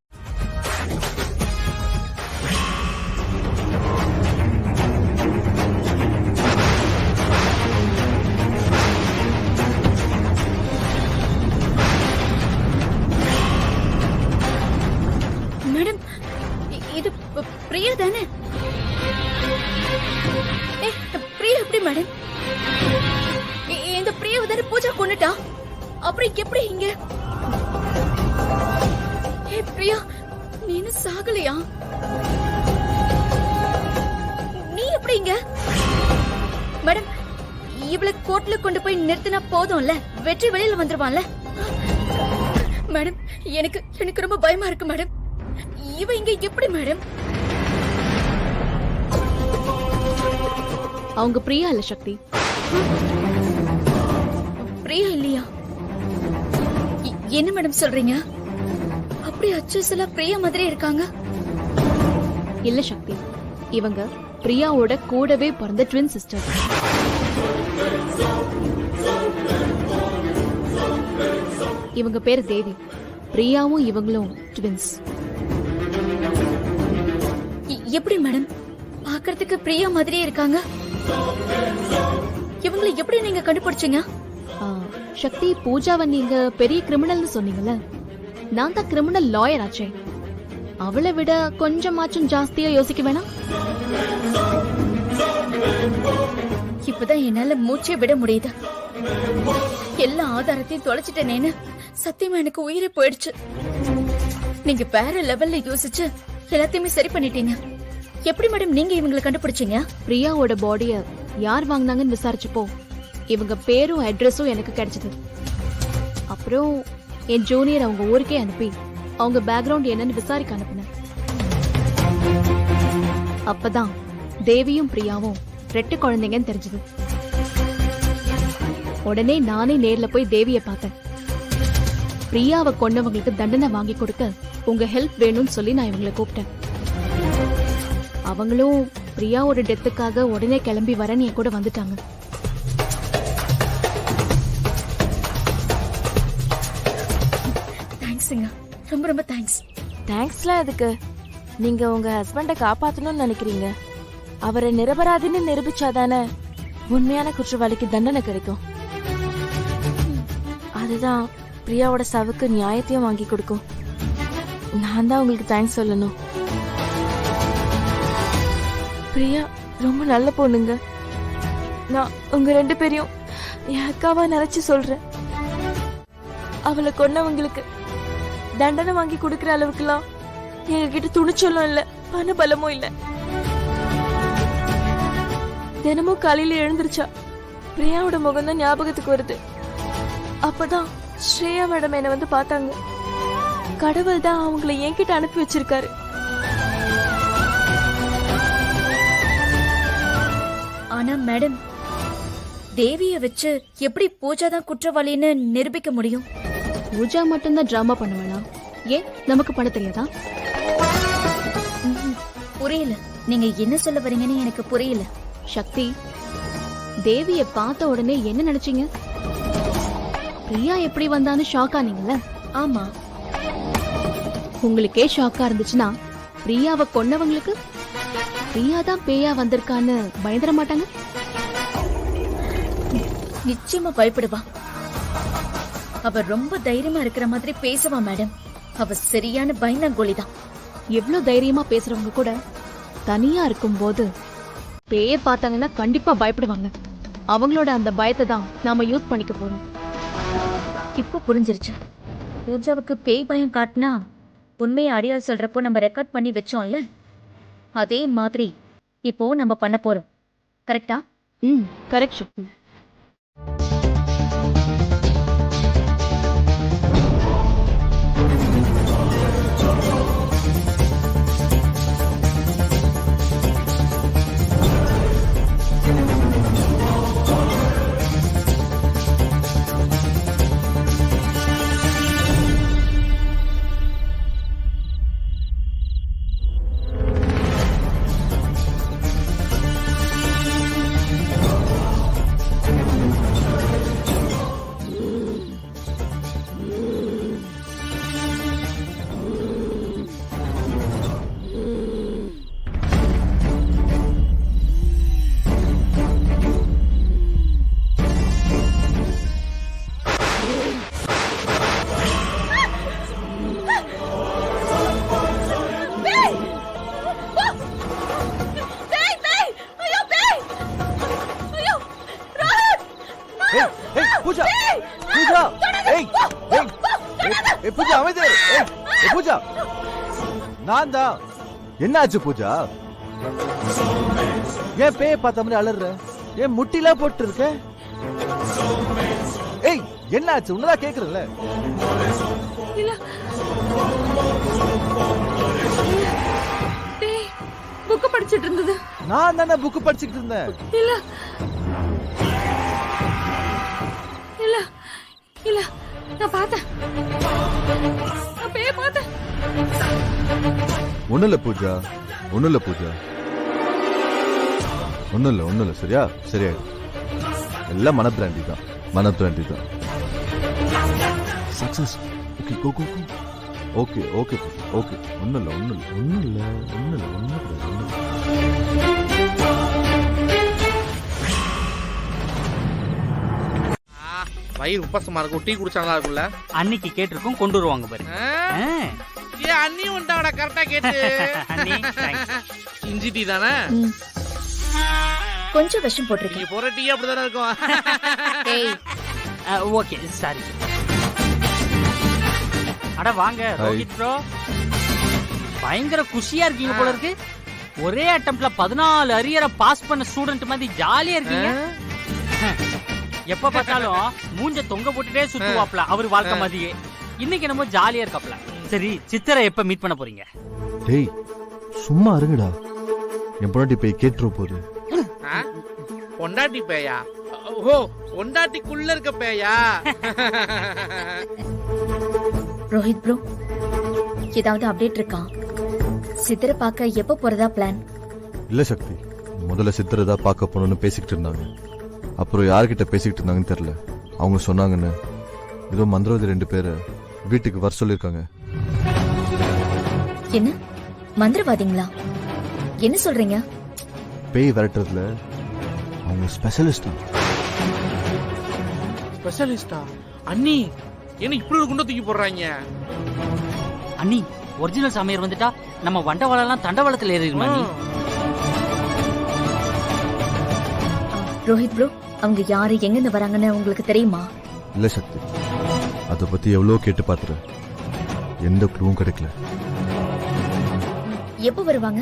மேடம், இது பிரியா தானே? பிரியா எப்படி மேடம்? இந்த பிரியாவை தானே பூஜா கொண்டுட்டா. அப்புறம் எப்படி இங்க? பிரியா, நீ என்ன சாகலையா? நீ எப்படி இங்க? மேடம், இவளை கோர்ட்ல கொண்டு போய் நிறுத்தினா போதும்ல, வெற்றி வெளியில வந்துருவான்ல. மேடம், எனக்கு ரொம்ப பயமா இருக்கு மேடம். இவ இங்க எப்படி மேடம்? அவங்க பிரியா இல்ல சக்தி. பிரியா இல்லையா? என்ன மேடம் சொல்றீங்க? அப்படி அச்சஸ்ல பிரியா மாதிரி இருக்காங்க. இல்ல சக்தி, இவங்க பிரியாவோட கூடவே பிறந்த ட்வின் சிஸ்டர். இவங்க பேரு தேவி. பிரியாவும் இவங்களும் ட்வின்ஸ். எப்படி மேடம்? பாக்குறதுக்கு பிரியா மாதிரியே இருக்காங்க. இவங்களை எப்படி நீங்க கண்டுபிடிச்சீங்க? சக்தி, பூஜாவை நீங்க பெரிய கிரிமினல்னு சொன்னீங்கல்ல, நான் தான் கிரிமினல் லாயர் ஆச்சே. அவளை விட கொஞ்சமாச்சும் ஜாஸ்தியா யோசிக்க வேணாம்? இப்பதான் என்னால மூச்சே விட முடியுது. எல்லா ஆதாரத்தையும் தொலைச்சிட்டேனேன்னு சத்தியமா எனக்கு உயிரே போயிடுச்சு. நீங்க வேற லெவல்ல யோசிச்சு எல்லாத்தையுமே சரி பண்ணிட்டீங்க. எப்படி மேடம் நீங்க இவங்களை கண்டுபிடிச்சீங்க? பிரியாவோட பாடிய யார் வாங்கினாங்கன்னு விசாரிச்சப்போ இவங்க பேரும் அட்ரஸும் எனக்கு கிடைச்சது. அப்புறம் என் ஜூனியர் அவங்க ஊருக்கே அனுப்பி அவங்க பேக்ரவுண்ட் என்னன்னு விசாரிக்க அனுப்புனேன். அப்பதான் தேவியும் பிரியாவும் ரெட்டு குழந்தைங்கன்னு தெரிஞ்சது. உடனே நானே நேர்ல போய் தேவியை பார்த்தேன். பிரியாவை கொன்னவங்களுக்கு தண்டனை வாங்கி கொடுக்க உங்க ஹெல்ப் வேணும்னு சொல்லி நான் இவங்களை கூப்பிட்டேன். அவங்களும் பிரியாவோட டெத்துக்காக உடனே கிளம்பி வரேன்னு என் கூட வந்துட்டாங்க. தேங்க்ஸுங்க, ரொம்ப ரொம்ப தேங்க்ஸ். தேங்க்ஸ்லாம் எதுக்கு? நீங்க உங்க ஹஸ்பண்ட காப்பாத்தணும்னு நினைக்கிறீங்க. அவரை நிரபராதின்னு நிரூபிச்சாதானே உண்மையான குற்றவாளிக்கு தண்டனை கிடைக்கும். அதுதான் பிரியாவோட சாவுக்கு நியாயத்தையும் வாங்கி கொடுக்கும். நான் தான் உங்களுக்கு தேங்க்ஸ் சொல்லணும். பிரியா ரொம்ப நல்ல பொண்ணுங்க. நான் உங்க 2 பேரையும் என் அக்காவா நினைச்சு சொல்றேன். அவளை கொன்னவங்களுக்கு தண்டனை வாங்கி கொடுக்கற அளவுக்குலாம் எங்ககிட்ட துணிச்சலும் இல்ல, பண பலமும் இல்ல. தினமும் காலையில எழுந்திருச்சா பிரியாவோட முகம் தான் ஞாபகத்துக்கு வருது. அப்பதான் ஸ்ரேயா மேடம் என்ன வந்து பார்த்தாங்க. கடவுள் தான் அவங்களை என்கிட்ட அனுப்பி வச்சிருக்காரு. ஆனா மேடம், தேவிய வச்சு எப்படி பூஜா தான் குற்றவாளின்னு நிரூபிக்க முடியும்? பூஜா மட்டும்தான் டிராமா பண்ணுவேனா? ஏன் நமக்கு பண்ண தெரியாதா? புரியல, நீங்க என்ன சொல்ல வரீங்கன்னு எனக்கு புரியல. சக்தி, தேவிய பார்த்த உடனே என்ன நினைச்சீங்க? பிரியா எப்படி வந்தான்னு ஷாக் ஆனீங்கல்ல? ஆமா. உங்களுக்கே ஷாக்கா இருந்துச்சுன்னா பிரியாவை கொன்னவங்களுக்கு பிரியா தான் பேயா வந்திருக்கான்னு பயந்துட மாட்டாங்க? நிச்சயமா பயப்படுவா. அவ ரொம்ப தைரியமா இருக்கிற மாதிரி பேசுவா மேடம். அவ சரியான பயந்தாங்கோலிதான். எவ்வளவு தைரியமா பேசுறவங்க கூட தனியா இருக்கும்போது பேய பார்த்தாங்கன்னா கண்டிப்பா பயப்படுவாங்க. அவங்களோட அந்த பயத்தை தான் நாம யூஸ் பண்ணிக்க போறோம். இப்ப புரிஞ்சிருச்சு. பூஜாவுக்கு பேய் பயம் காட்டினா உண்மையை அடியால் சொல்றப்போ நம்ம ரெக்கார்ட் பண்ணி வச்சோம்ல, அதே மாதிரி இப்போ நம்ம பண்ண போறோம். கரெக்டா? கரெக்ட் சக்தி. பூஜா, பூஜா, ஏய், ஏய், ஏய், பூஜா அமைதியா இரு. ஏய், பூஜா, நான் தான். என்னாச்சு பூஜா? ஏன் பேய பார்த்த மாதிரி அலற? ஏன் முட்டிலாம் போட்டு இருக்க? ஏய், என்னாச்சு? உன்னதான் கேக்குறல. புக் படிச்சிட்டு இருந்தது. நான் தானே புக் படிச்சிட்டு இருந்தேன். இல்ல இல்ல இல்ல, நான் பார்த்தேன். நான் பேய பார்த்தேன். ஒண்ணுல பூஜா, ஒண்ணுல பூஜா, ஒண்ணுல சரியா? சரியாயிடும். எல்லாம் மனப்பிராண்டி தான், மனப்பிராண்டி தான். Success. Okay, go go go. Okay okay okay. ஒண்ணுல. வயிறு உப்பசமா இருக்கும். டீ குடிச்சாங்களா இருக்குல்ல? அன்னைக்கு கேட்டிருக்கோம், கொண்டு வருவாங்க பாரு. ஏ அண்ணி உண்டாவடா, கரெக்டா கேட்டு. அண்ணி, thanks. இஞ்சி டீ தானே? கொஞ்சம் விஷம் போட்டிருக்கீங்க. நீ போற டீ அப்படிதானே இருக்கும். ஏய், ஓகே சாரி. அட வாங்க ரோஹித் ப்ரோ, பயங்கர குஷியா இருக்கீங்க போல இருக்கு. ஒரே அட்டெம்ப்ட்ல 14 அரியரை பாஸ் பண்ண ஸ்டூடெண்ட் மாதிரி ஜாலியா இருக்கீங்க. எப்ப பார்த்தாலும் மூஞ்ச தொங்க போட்டுட்டே சுத்துவாப்ல அவர் வாழ்க்கை மாதிரியே. இன்னைக்கு என்னமோ ஜாலியா இருக்காப்ல. சரி, சித்திரை எப்ப மீட் பண்ண போறீங்க? டேய் சும்மா இருங்கடா, என் பொண்டாட்டி போய் கேட்டுரு போகுது. பொண்டாட்டி பேயா? ஓ, பொண்டாட்டிக்குள்ள இருக்க பேயா? ரோஹித் ப்ரோ, ஏதாவது அப்டேட் இருக்கா? சித்திரை பார்க்க எப்ப போறதா பிளான்? இல்ல சக்தி, முதல்ல சித்திரை தான் பார்க்க போகணும்னு பேசிக்கிட்டு இருந்தாங்க. அப்புறம் யார்கிட்ட பேசிக்கிட்டு இருந்தாங்கன்னு தெரியல. அவங்க சொன்னாங்கன்னு ஏதோ மந்திரவாதி 2 பேரை வீட்டுக்கு வர சொல்லியிருக்காங்க. என்ன மந்திரவாதிங்களா? என்ன சொல்றீங்க? பேய் விரட்டுறதுல அவங்க ஸ்பெஷலிஸ்டா. ஸ்பெஷலிஸ்டா? அண்ணி என்ன இப்படி ஒரு குண்டை தூக்கி போடுறாங்க? அண்ணி, ஒரிஜினல் சாமியார் வந்துட்டா நம்ம வண்டவாளெல்லாம் தண்டவாளத்தில் ஏறிடுமா? ரோஹித் ப்ரோ, அவங்க யாரு எங்கிருந்து வராங்கன்னு உங்களுக்கு தெரியுமா? இல்ல சக்தி, அதை பத்தி எவ்வளவு கேட்டு பாத்துறேன், எந்த க்ளூவும் கிடைக்கல. எப்ப வருவாங்க?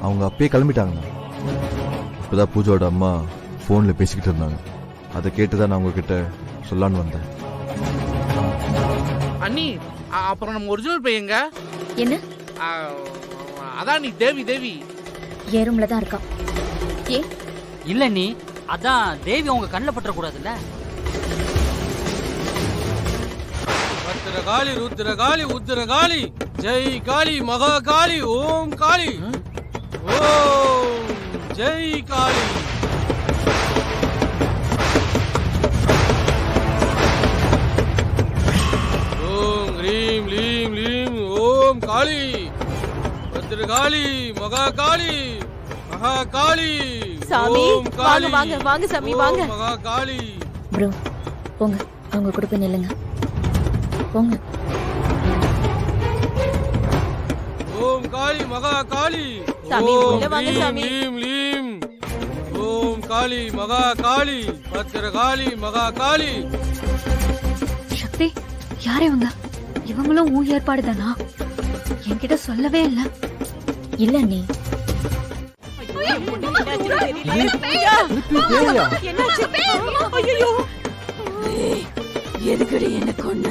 அவங்க அப்பயே கிளம்பிட்டாங்க. இப்பதான் பூஜாவோட அம்மா போன்ல பேசிக்கிட்டு இருந்தாங்க. அதை கேட்டுதான் நான் உங்ககிட்ட சொல்லான்னு வந்தேன். அண்ணி, அப்புறம் நம்ம ஒரிஜினல் பையங்க என்ன? அதான் நீ தேவி. என் ரூம்ல தான் இருக்கா. ஏ இல்ல நீ, அதான் தேவி அவங்க கண்ணில் பற்ற கூடாதுல்ல. பத்திரகாளி ருத்ரகாளி உத்திரகாளி ஜெய் காளி மகா காளி ஓம் காளி ஓம் ஜெய் காளி. ஓம் ஹ்ரீம் லீம் லீம் ஓம் காளி பத்திரகாளி மகா காளி மகா காளி. சாமி ஓம் காளி. வாங்க வாங்க சாமி வாங்க. மகா காளி. ப்ரோ போங்க, அவங்க கூட போய் நில்லுங்க. போங்க. ஓம் காளி மகா காளி. சாமி, ஓம் உள்ள வாங்க ஹ்ரீம் சாமி. லீம் லீம் ஓம் காளி மகா காளி பத்திரகாளி மகா காளி. சக்தி, யார் இவங்க? இவங்களும் ஊ ஏற்பாடு தானா? என்கிட்ட சொல்லவே இல்ல. இல்ல நீ எதுக்கடி என்ன கொன்ன?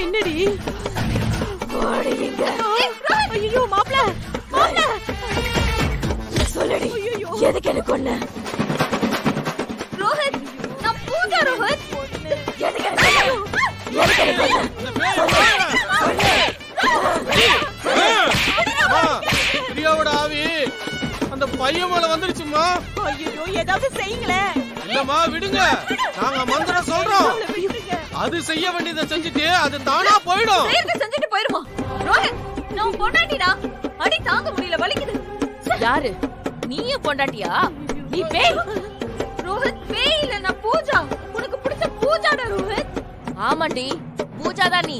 என்னடி? ஐயோ மாப்ள, சொல்லடி, எதுக்கு என்ன கொன்ன? ரோஹித், நான் பூஜா ரோஹித். எதுக்கு என்ன பிரியாவோட ஆவி அந்த பையன் மேல வந்துருச்சுமா. ஐயோ, ஏதாவது செய்யுங்களேன். இல்லம்மா விடுங்க, நாங்க மந்திரம் சொல்றோம். அது செய்ய வேண்டியதை செஞ்சுட்டு அது தானா போயிடும். செஞ்சுட்டு போயிருமா? ரோஹித், நான் பொண்டாட்டிடா. அடி தாங்க முடியல, வலிக்குது. யாரு நீயே பொண்டாட்டியா? நீ பேய். ரோஹித் பேய் இல்ல, நான் பூஜா. உனக்கு பிடிச்ச பூஜாடா ரோஹித். ஆமாண்டி, பூஜாதான் நீ.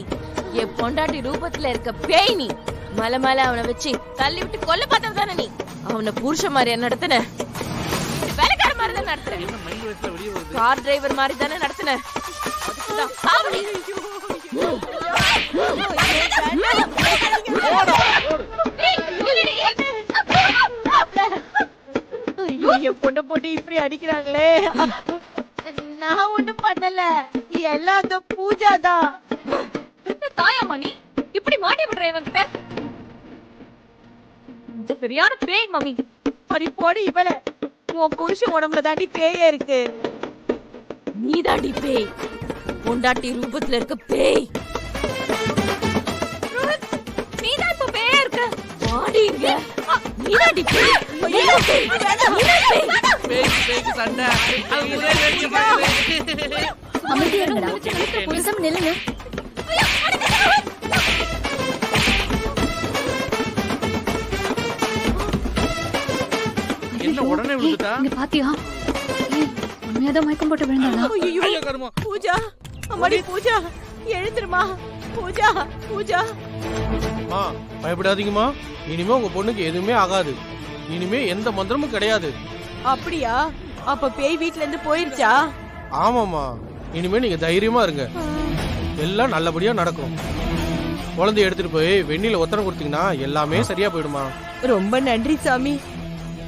என் பொண்டாட்டி ரூபத்துல இருக்க பேய் நீ. மலை மேல அவனை வச்சு தள்ளி விட்டு கொல்ல பார்த்தவ தானே நீ. அவனை புருஷ மாதிரி நடத்தின, வேலைக்கார மாதிரி தான் நடத்துன, கார் டிரைவர் மாதிரி தானே நடத்தின. அதுக்குதான் சாவடி. ஐயோ, என் பொண்ணை போட்டு இப்படி அடிக்கிறாங்களே. நான் ஒண்ணும் பண்ணல, எல்லாம் அந்த பூஜா தான். தாயாமா நீ இப்படி மாட்டி விடுற இவன்கிட்ட? சரியான பேய் மம்மி. அடி போடி இவள, உன் புருஷன் உடம்புல தாண்டி பேயே இருக்கு. நீ தாண்டி பேய், பொண்டாட்டி ரூபத்துல இருக்க பேய். நீதான் இப்ப பேயா இருக்க. மாடிங்க, நீ தாண்டி பேய். பேய்க்கு சண்டை. அமைதியா இருங்கடா. பேசாம நில்லுங்க. என்ன உடனே விழுந்துட்டா? இங்க பாத்தியா? உண்மையாதான் மயக்கம் போட்டு விழுந்தாளா? ஐயோ கருமா. பூஜா, அம்மாடி பூஜா, எழுந்துருமா. பூஜா, பூஜா. பயப்படாதீங்கம்மா, இனிமே உங்க பொண்ணுக்கு எதுவுமே ஆகாது. இனிமே எந்த மந்திரமும் கிடையாது. அப்படியா? அப்ப பேய் வீட்ல இருந்து போயிருச்சா? ஆமாமா, இனிமே நீங்க தைரியமா இருங்க, எல்லாம் நல்லபடியா நடக்கும். குழந்தைய எடுத்துட்டு போய் வெண்ணில ஒத்தனை கொடுத்தீங்கன்னா எல்லாமே சரியா போயிடுமா. ரொம்ப நன்றி சாமி,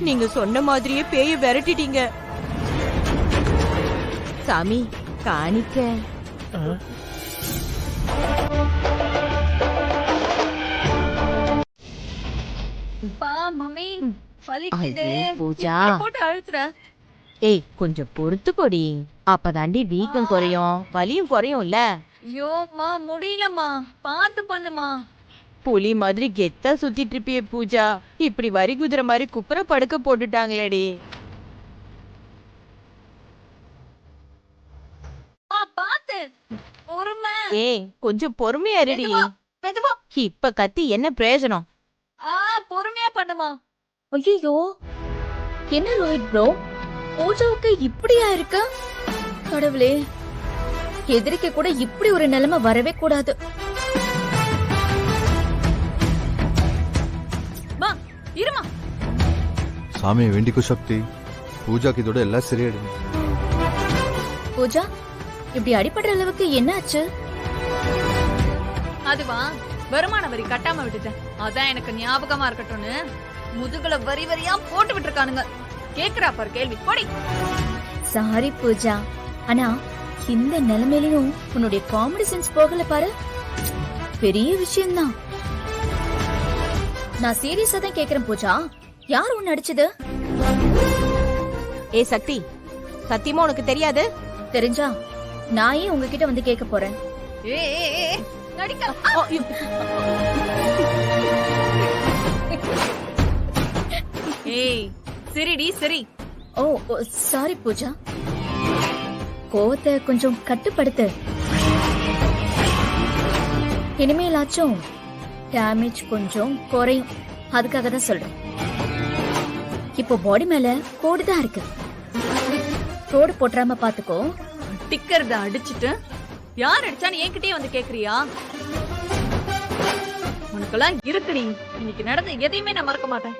நீங்க சொன்ன மாதிரியே பேய விரட்டிட்டீங்க. சாமி காணிக்க. மம்மி பூஜா, ஏய் கொஞ்சம் பொறுத்து கொடி, அப்பதாண்டி வீக்கம் குறையும், வலியும் குறையும்ல. ஐயோம்மா முடியலம்மா, பாத்து பண்ணுமா. புலி மாதிரி கெத்தா சுத்திட்டு இருப்பியே பூஜா, இப்படி வரி குதிரை மாதிரி குப்புற படுக்க போட்டுட்டாங்களேடி. பாத்து பொறுமை. ஏய் கொஞ்சம் பொறுமையா இருடி. இப்ப கத்தி என்ன பிரயோஜனம்? பொறுமையா பண்ணுமா. ஐயோ, என்ன ரோஹித் ப்ரோ, பூஜாவுக்கு இப்படியா இருக்கா? கடவுளே, எதிரிக்க கூட இப்படி ஒரு நிலைமை வரவே கூடாது. இருமா, சாமியை வேண்டிக்கோ சக்தி, பூஜாக்கு இதோட எல்லாம் சரியாயிடும். பூஜா, இப்படி அடிபடுற அளவுக்கு என்ன ஆச்சு? அதுவா வருமான வரி கட்டாம விட்டுட்டேன், அதான் எனக்கு ஞாபகமா இருக்கட்டும்னு முதுகுல வரி வரியா போட்டு விட்டுருக்கானுங்க. கேக்குறா பாரு கேள்வி, போடி. சாரி பூஜா, ஆனா இந்த நிலைமையிலும் உன்னுடைய காமெடி சென்ஸ் போகல பாரு, பெரிய விஷயம்தான். நான் சீரியஸா தான் கேக்குறேன் பூஜா, யார் உன்னை அடிச்சது? ஏ சக்தி, சத்தியமா உனக்கு தெரியாது? தெரிஞ்சா நான் ஏன் உங்ககிட்ட வந்து கேட்க போறேன்? ஏய் சரிடி சரி. ஓ சாரி பூஜா, கோவத்தை கொஞ்சம் கட்டுப்படுத்து. இனிமேலாச்சும் டேமேஜ் கொஞ்சம் குறையும், அதுக்காக தான் சொல்றேன். இப்போ பாடி மேல கோடு தான் இருக்கு, கோடு போட்டுறாம பாத்துக்கோ. டிக்கர்த அடிச்சிட்டு யார் அடிச்சான்னு என்கிட்டயே வந்து கேக்குறியா? உனக்கெல்லாம் இருக்குடி, இன்னைக்கு நடந்த எதையுமே நான் மறக்க மாட்டேன்.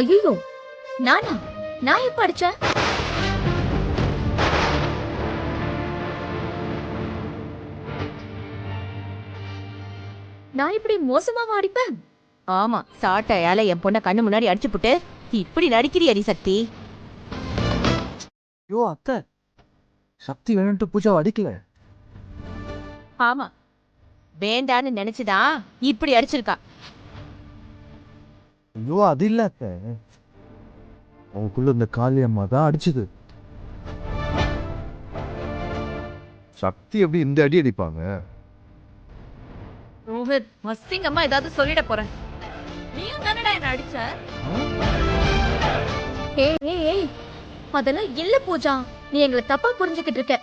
ஐயோ, நானா? நான் எப்ப அடிச்சேன்? நான் இப்படி மோசமாவா அடிப்பேன்? ஆமா, சாட்டையால என் பொண்ண கண்ணு முன்னாடி அடிச்சு புட்டு இப்படி நடிக்கிறியடி சக்தி. ஐயோ அத்தை, சக்தி வேணும்ட்டு பூஜாவை அடிக்கல. ஆமா, வேண்டான்னு நினைச்சுதான் இப்படி அடிச்சிருக்கா. ஐயோ அது இல்ல அத்தை, அவங்களுக்குள்ள இந்த காளி அம்மா தான் அடிச்சது. சக்தி எப்படி இந்த அடி அடிப்பாங்க? ரோஹித், மஸ்திங்கம்மா ஏதாவது சொல்லிட போறேன். நீயும் தானடா என்ன அடிச்ச? ஏய், அதெல்லாம் இல்ல பூஜா, நீ எங்களை தப்பா புரிஞ்சுக்கிட்டு இருக்க.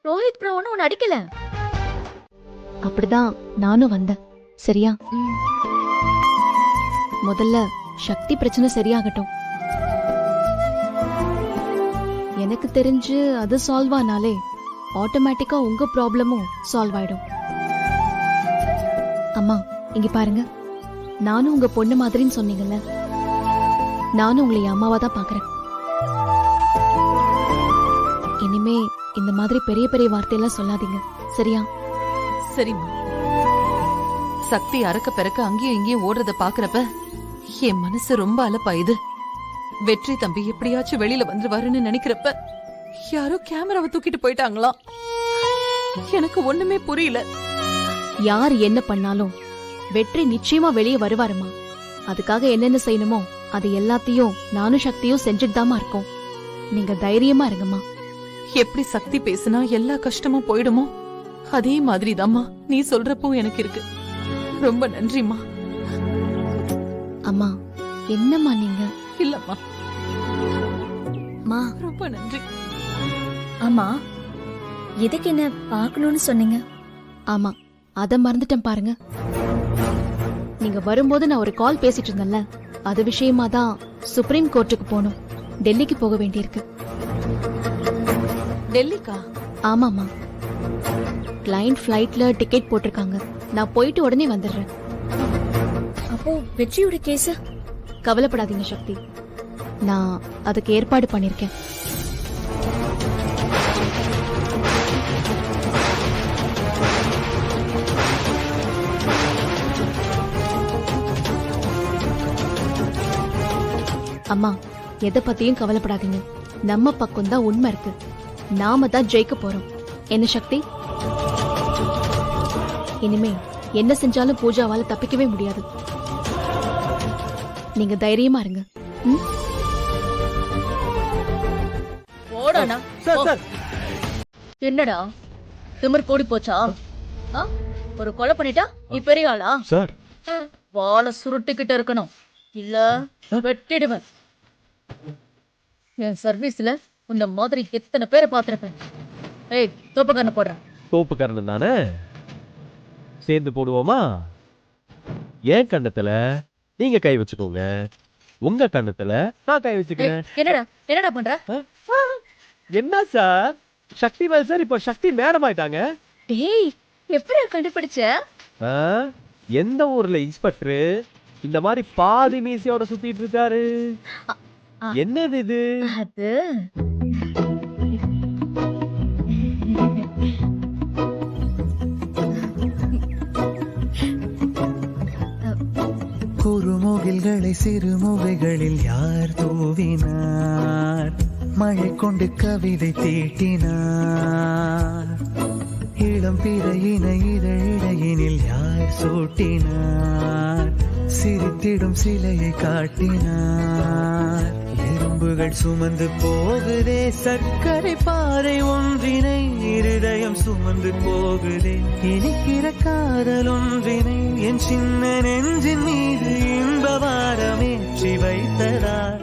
ரோஹித் ப்ரோ ஒன்னும் உன்னை அடிக்கல. அப்படிதான் நானும் வந்தேன். சரியா? முதல்ல சக்தி பிரச்சனை சரியாகட்டும். எனக்கு தெரிஞ்சு அது சால்வ் ஆனாலே ஆட்டோமேட்டிக்கா உங்க ப்ராப்ளமும் சால்வ் ஆயிடும். அம்மா இங்க பாருங்க, நானும் உங்க பொண்ணு மாதிரின்னு சொன்னீங்கல்ல, நானும் உங்களை அம்மாவா தான் பாக்குறேன். இனிமே இந்த மாதிரி பெரிய பெரிய வார்த்தையெல்லாம் சொல்லாதீங்க, சரியா? சரிம்மா. சக்தி அறக்க பிறக்க அங்கேயும் இங்கேயும் ஓடுறத பாக்குறப்ப என் மனசு ரொம்ப அலப்பாயுது. வெற்றி தம்பி எப்படியாச்சும் வெளியில வந்துருவாருன்னு நினைக்கிறப்ப யாரோ கேமராவை தூக்கிட்டு போயிட்டாங்களாம். எனக்கு ஒண்ணுமே புரியல. யார் என்ன பண்ணாலும் வெற்றி நிச்சயமா வெளியே வருவாருமா. அதுக்காக என்னென்ன செய்யணுமோ அது எல்லாத்தையும் நானும் சக்தியும் செஞ்சுட்டு தாமா இருக்கோம். நீங்க தைரியமா இருங்கம்மா. எப்படி சக்தி பேசினா எல்லா கஷ்டமும் போயிடுமோ அதே மாதிரிதாம்மா நீ சொல்றப்போ எனக்கு இருக்கு. ரொம்ப நன்றிம்மா. அம்மா என்னம்மா நீங்க? இல்லம்மா, மா ரொம்ப நன்றி. ஆமா, எதுக்கு என்ன பார்க்கணும்னு சொன்னீங்க? ஆமா, அத மறந்துட்டேன் பாருங்க. நீங்க வரும்போது நான் ஒரு கால் பேசிட்டு இருந்தேன்ல, அது விஷயமா தான் சுப்ரீம் கோர்ட்டுக்கு போகணும். டெல்லிக்கு போக வேண்டியிருக்கு. டெல்லிக்கா? ஆமாமா, கிளைண்ட் ஃபிளைட்ல டிக்கெட் போட்டிருக்காங்க. நான் போயிட்டு உடனே வந்துடுறேன். அப்போ வெற்றியோட கேஸ் கவலைப்படாதீங்க சக்தி, நான் அதுக்கு ஏற்பாடு பண்ணிருக்கேன். அம்மா, எதை பத்தியும் கவலைப்படாதீங்க. நம்ம பக்கம் தான் உண்மை இருக்கு. நாம தான் ஜெயிக்க போறோம். என்ன சக்தி? இனிமே என்ன செஞ்சாலும் பூஜாவால தப்பிக்கவே முடியாது. நீங்க தைரியமா இருங்க. போடானா. என்னடா திமிர் கூடி போச்சா? ஒரு கொலை பண்ணிட்டா நீ பெரிய ஆளா? சார், வாழை சுருட்டிக்கிட்டு இருக்கணும், இல்ல வெட்டிடுவேன். என் சர்வீஸ்ல உன்ன மாதிரி எத்தனை பேரை பார்த்திருப்பேன். ஏய், தோப்பக்காரனை போடுறேன். தோப்புக்காரன் தானே, சேர்ந்து போடுவோமா? என் கண்ணத்துல நீங்க கை வச்சுக்கோங்க, உங்க கண்ணத்துல நான் கை வச்சுக்கிறேன். என்னடா பண்ற? என்ன சார், சக்தி மேல் சார் இப்போ சக்தி மேடம் ஆயிட்டாங்க. டேய், எப்படி கண்டுபிடிச்ச? எந்த ஊர்ல இன்ஸ்பெக்டர் இந்த மாதிரி பாதி மீசையோட சுத்திட்டு இருக்காரு? என்னது இது? அது குறுமுகில்களை சிறுமுகைகளில் யார் தூவினார்? மழை கொண்டு கவிதை தீட்டினார். இளம் பிறையினை இதழிடையினில் யார் சூட்டினார்? சிரித்திடும் சிலையை காட்டினார். எறும்புகள் சுமந்து போகுதே சர்க்கரை பாறை ஒன்றினை, இருதயம் சுமந்து போகுதே இனிக்கிற காதல் ஒன்றினை. என் சின்ன நெஞ்சின் மீது இன்ப வாரமேற்றி வைத்ததார்.